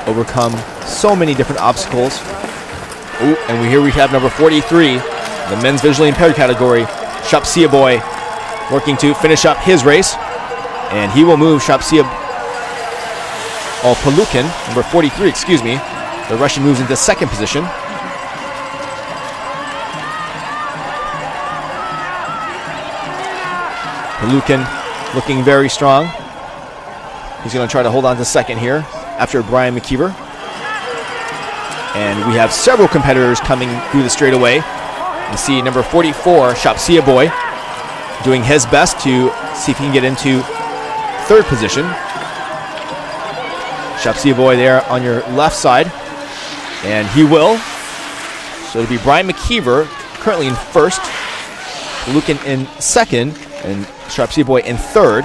Overcome so many different obstacles. Ooh, and here we have number 43, the men's visually impaired category, Shapsia Boy, working to finish up his race. And he will move Polukin, number 43, excuse me. The Russian moves into second position. Polukin looking very strong. He's going to try to hold on to second here after Brian McKeever. And we have several competitors coming through the straightaway. You see number 44, Shapsia Boy, doing his best to see if he can get into third position. Shapsia Boy there on your left side. And he will. So it'll be Brian McKeever currently in first, Lukin in second, and Shapsia Boy in third.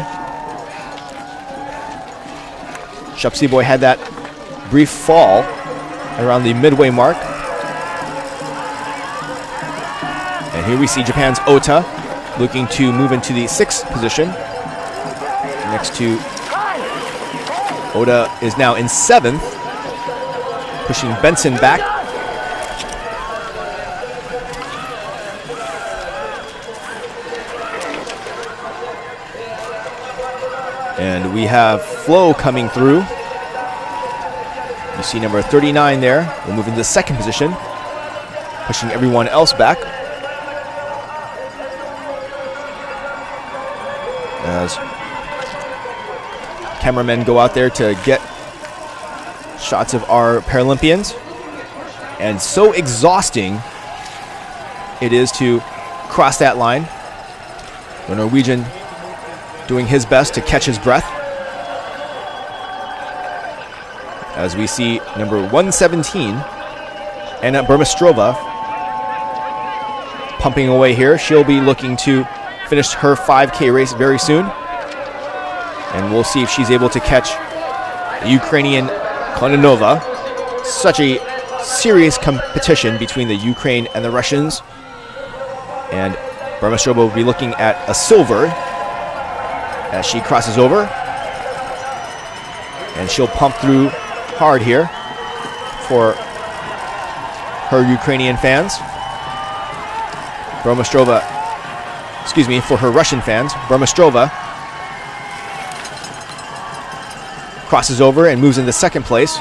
Shapsia Boy had that brief fall around the midway mark. And here we see Japan's Ota looking to move into the sixth position. Next to Ota is now in seventh, pushing Benson back. And we have Flo coming through. You see number 39 there. We'll move into the second position, pushing everyone else back. As cameramen go out there to get shots of our Paralympians. And so exhausting it is to cross that line. The Norwegian doing his best to catch his breath. As we see number 117, Anna Burmistrova, pumping away here. She'll be looking to finish her 5K race very soon. And we'll see if she's able to catch the Ukrainian Kononova. Such a serious competition between the Ukraine and the Russians. And Burmistrova will be looking at a silver as she crosses over. And she'll pump through hard here for her Ukrainian fans. Burmistrova, excuse me, for her Russian fans. Burmistrova crosses over and moves into second place.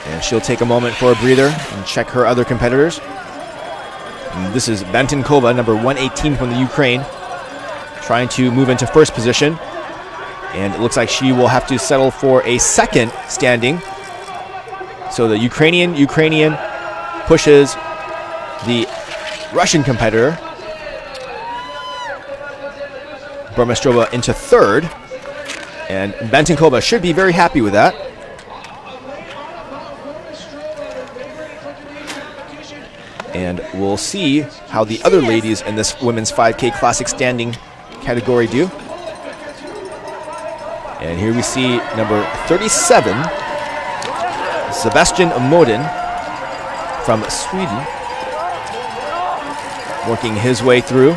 And she'll take a moment for a breather and check her other competitors. And this is Bantenkova, number 118 from the Ukraine, trying to move into first position. And it looks like she will have to settle for a second standing. So the Ukrainian pushes the Russian competitor Burmistrova into third. And Bantenkova should be very happy with that. And we'll see how the other ladies in this women's 5K Classic standing category do. And here we see number 37, Sebastian Modin from Sweden, working his way through.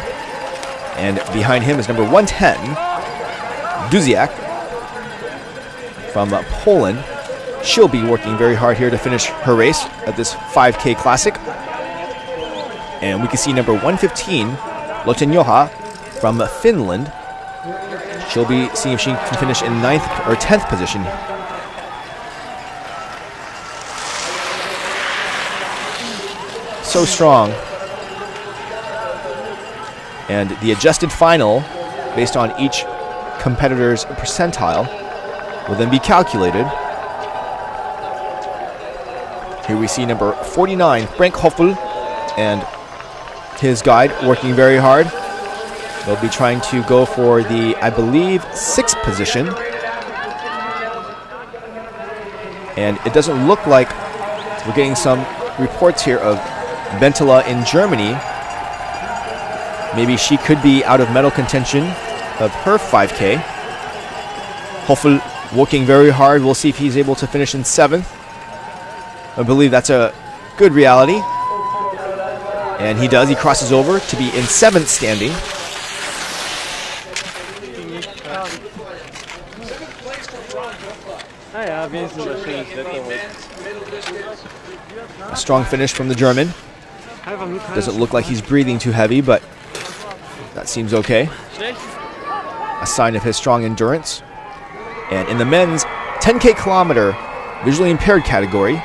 And behind him is number 110, Duziak from Poland. She'll be working very hard here to finish her race at this 5K Classic. And we can see number 115, Lotenjoha from Finland. She'll be seeing if she can finish in 9th or 10th position. So strong. And the adjusted final, based on each competitor's percentile, will then be calculated. Here we see number 49, Frank Hoffel, and his guide working very hard. They'll be trying to go for the, I believe, 6th position. And it doesn't look like we're getting some reports here of Bentala in Germany. Maybe she could be out of medal contention of her 5K. Hoffel working very hard. We'll see if he's able to finish in 7th. I believe that's a good reality. And he does. He crosses over to be in 7th standing. A strong finish from the German. Doesn't look like he's breathing too heavy, but that seems okay. A sign of his strong endurance. And in the men's 10K kilometer visually impaired category,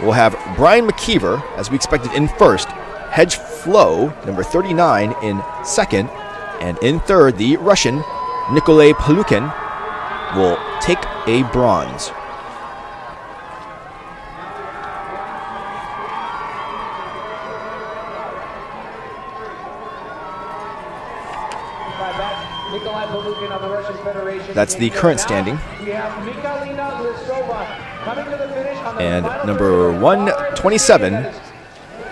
we'll have Brian McKeever, as we expected, in 1st. Hedge Flo, number 39, in 2nd. And in 3rd, the Russian Nikolay Palukin will take a bronze. That's the current standing. And number 127,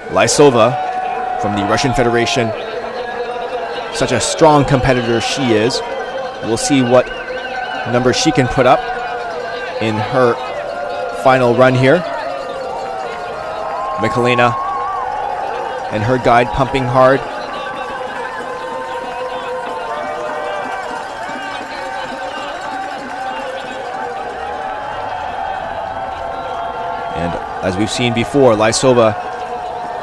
Lysova from the Russian Federation. Such a strong competitor she is. We'll see what number she can put up in her final run here. Michalina and her guide pumping hard. And as we've seen before, Lysova,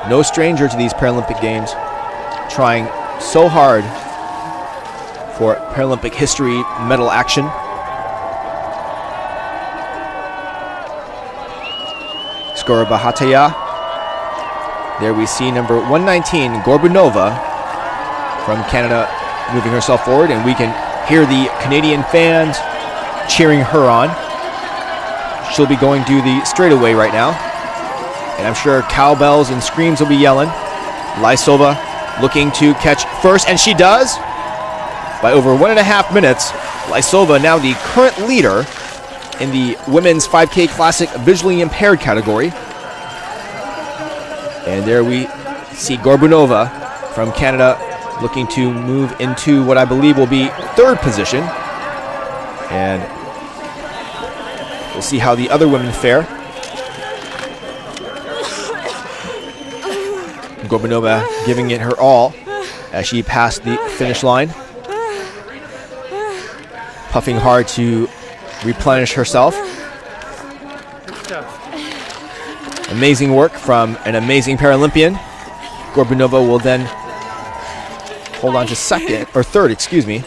no stranger to these Paralympic Games, trying so hard for Paralympic history medal action. Skorobahataya. There we see number 119, Gorbunova from Canada, moving herself forward, and we can hear the Canadian fans cheering her on. She'll be going to the straightaway right now, and I'm sure cowbells and screams will be yelling. Lysova looking to catch first, and she does. By over 1.5 minutes, Lysova now the current leader in the women's 5K Classic visually impaired category. And there we see Gorbunova from Canada looking to move into what I believe will be 3rd position. And we'll see how the other women fare. Gorbunova giving it her all as she passed the finish line, puffing hard to replenish herself. Amazing work from an amazing Paralympian. Gorbunova will then hold on to 3rd, excuse me.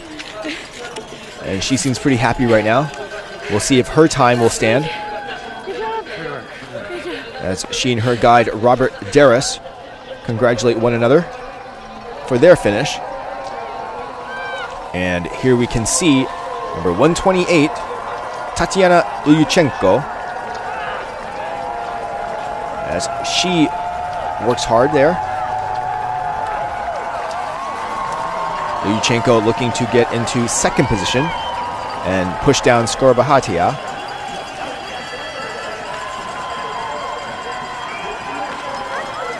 And she seems pretty happy right now. We'll see if her time will stand, as she and her guide Robert Darris congratulate one another for their finish. And here we can see number 128, Tatiana Ilyuchenko, as she works hard there. Ilyuchenko looking to get into second position and push down Skorbahatia.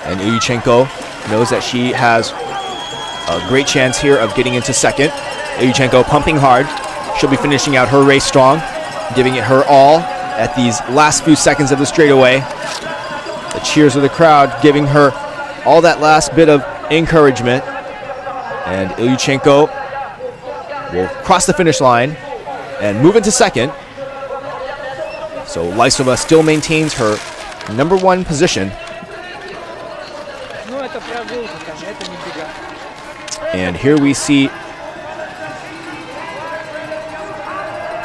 And Ilyuchenko knows that she has a great chance here of getting into second. Ilyuchenko pumping hard. She'll be finishing out her race strong, giving it her all at these last few seconds of the straightaway. The cheers of the crowd giving her all that last bit of encouragement. And Ilyuchenko will cross the finish line and move into second. So Lysova still maintains her #1 position. And here we see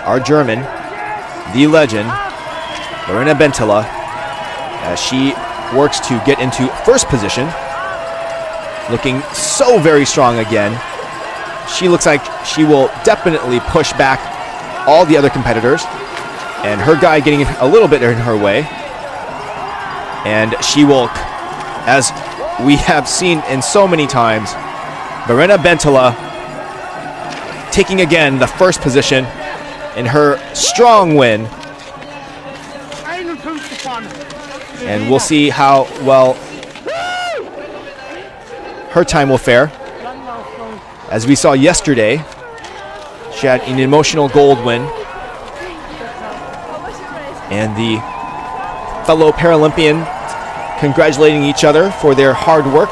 our German, the legend, Verena Bentala, as she works to get into first position. Looking so very strong again. She looks like she will definitely push back all the other competitors. And her guy getting a little bit in her way. And she will, as we have seen in so many times, Verena Bentala taking again the first position in her strong win. And we'll see how well her time will fare. As we saw yesterday, she had an emotional gold win. And the fellow Paralympian congratulating each other for their hard work.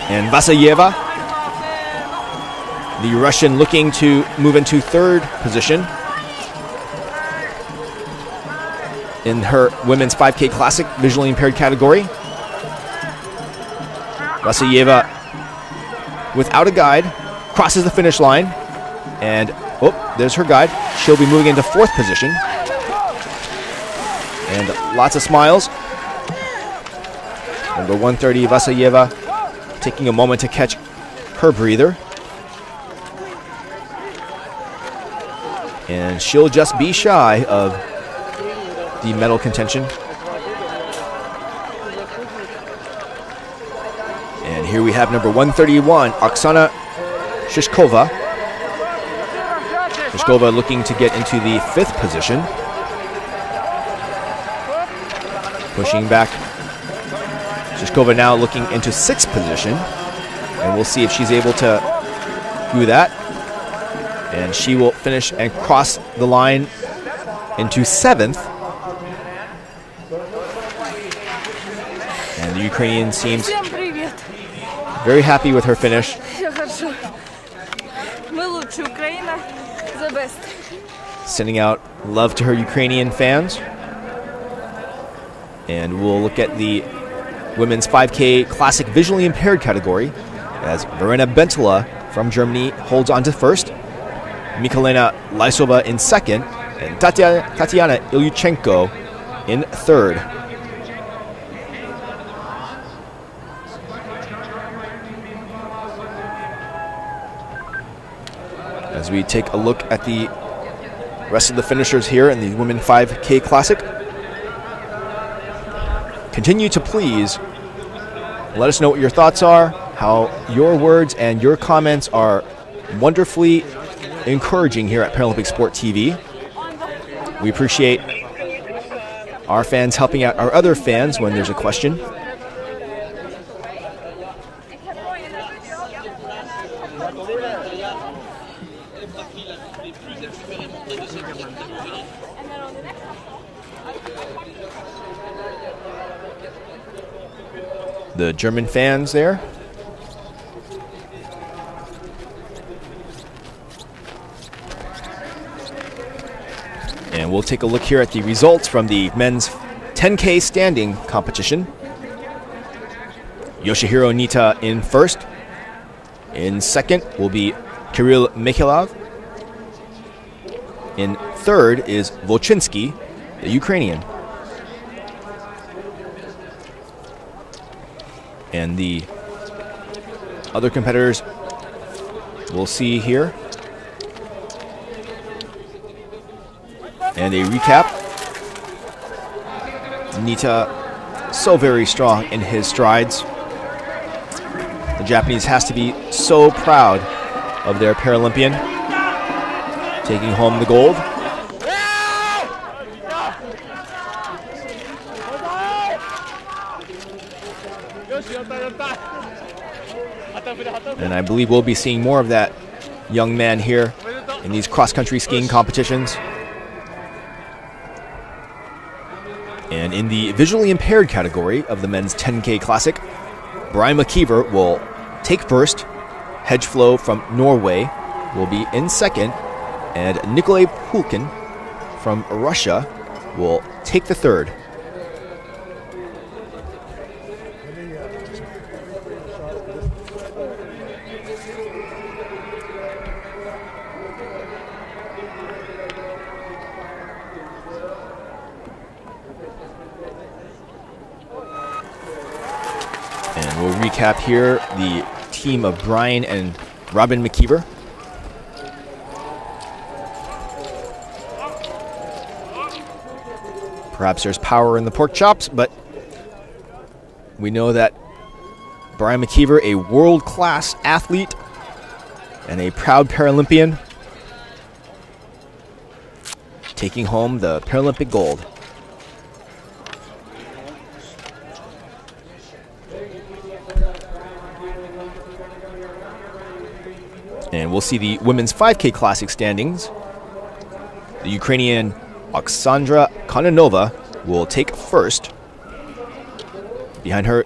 And Vasayeva, the Russian, looking to move into third position in her women's 5K Classic visually impaired category. Vasayeva, without a guide, crosses the finish line. And, oh, there's her guide. She'll be moving into fourth position. And lots of smiles. Number 130, Vasayeva, taking a moment to catch her breather. And she'll just be shy of the medal contention. And here we have number 131, Oksana Shishkova. Shishkova looking to get into the fifth position. Pushing back. Shishkova now looking into sixth position. And we'll see if she's able to do that. And she will finish and cross the line into seventh. And the Ukrainian seems very happy with her finish. Sending out love to her Ukrainian fans. And we'll look at the women's 5K Classic visually impaired category as Verena Bentala from Germany holds on to first, Mikalena Lysova in second, and Tatiana Ilyuchenko in third. As we take a look at the rest of the finishers here in the Women 5K Classic. Continue to please let us know what your thoughts are, how your words and your comments are wonderfully encouraging here at Paralympic Sport TV. We appreciate our fans helping out our other fans when there's a question. The German fans there. And we'll take a look here at the results from the men's 10K standing competition. Yoshihiro Nita in first. In second will be Kirill Mikhailov. In third is Volchinsky, the Ukrainian. And the other competitors we'll see here. And a recap. Nita so very strong in his strides. The Japanese has to be so proud of their Paralympian taking home the gold. And I believe we'll be seeing more of that young man here in these cross-country skiing competitions. And in the visually impaired category of the men's 10K Classic, Brian McKeever will take first. Hedgeflow from Norway will be in second. And Nikolay Pulkin from Russia will take the third. And we'll recap here the team of Brian and Robin McKeever. Perhaps there's power in the pork chops, but we know that Brian McKeever, a world-class athlete and a proud Paralympian, taking home the Paralympic gold. And we'll see the women's 5K Classic standings. The Ukrainian Oksandra Kononova will take first. Behind her,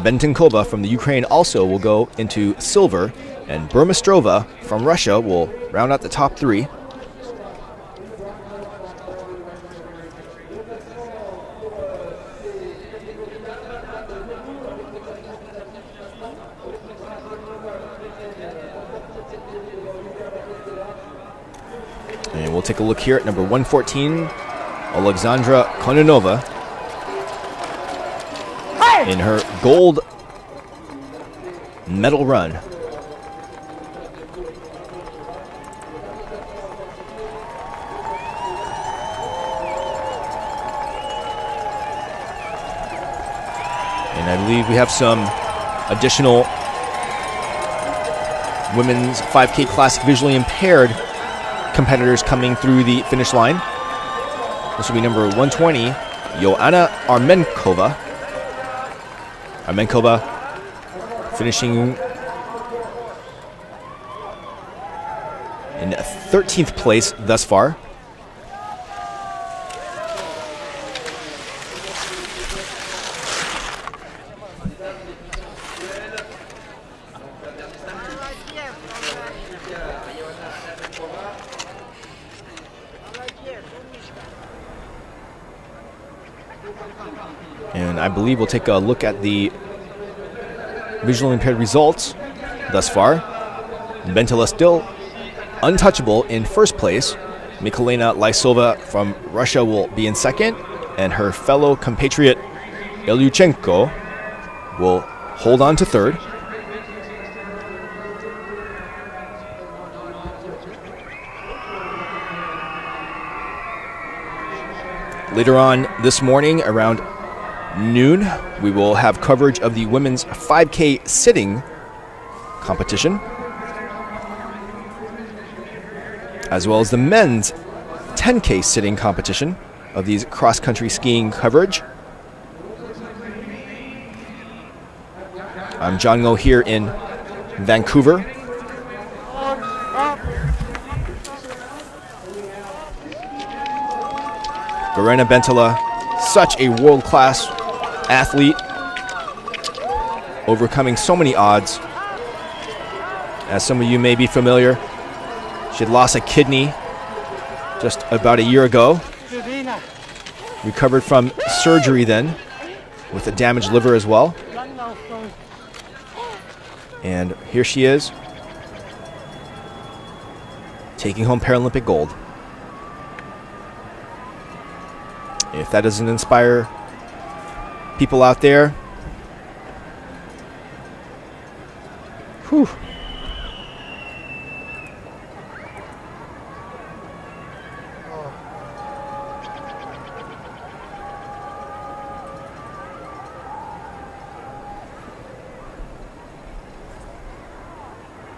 Bentenkova from the Ukraine also will go into silver, and Burmistrova from Russia will round out the top three. And we'll take a look here at number 114, Alexandra Kononova, in her gold medal run. And I believe we have some additional women's 5K Classic visually impaired competitors coming through the finish line. This will be number 120, Joanna Armenkova. Armenkova finishing in 13th place thus far. And I believe we'll take a look at the visually impaired results thus far. Bentala still untouchable in first place. Mikolena Lysova from Russia will be in second, and her fellow compatriot Ilyuchenko will hold on to third. Later on this morning, around noon, we will have coverage of the women's 5K sitting competition, as well as the men's 10K sitting competition of these cross-country skiing coverage. I'm John Ngo here in Vancouver. Verena Bentala, such a world-class athlete, overcoming so many odds. As some of you may be familiar, she had lost a kidney just about a year ago. Recovered from surgery then, with a damaged liver as well. And here she is, taking home Paralympic gold. If that doesn't inspire people out there, whew.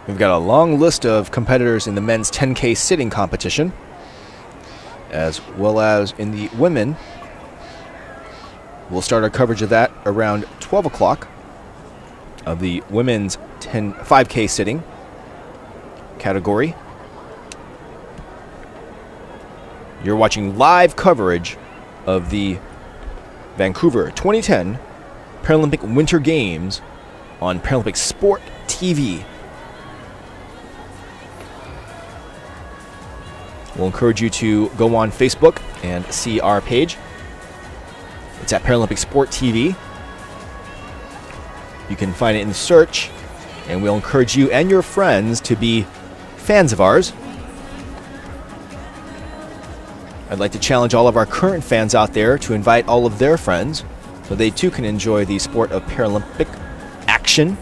We've got a long list of competitors in the men's 10K sitting competition, as well as in the women. We'll start our coverage of that around 12 o'clock of the women's 5K sitting category. You're watching live coverage of the Vancouver 2010 Paralympic Winter Games on Paralympic Sport TV. We'll encourage you to go on Facebook and see our page. It's at Paralympic Sport TV. You can find it in the search, and we'll encourage you and your friends to be fans of ours. I'd like to challenge all of our current fans out there to invite all of their friends so they too can enjoy the sport of Paralympic action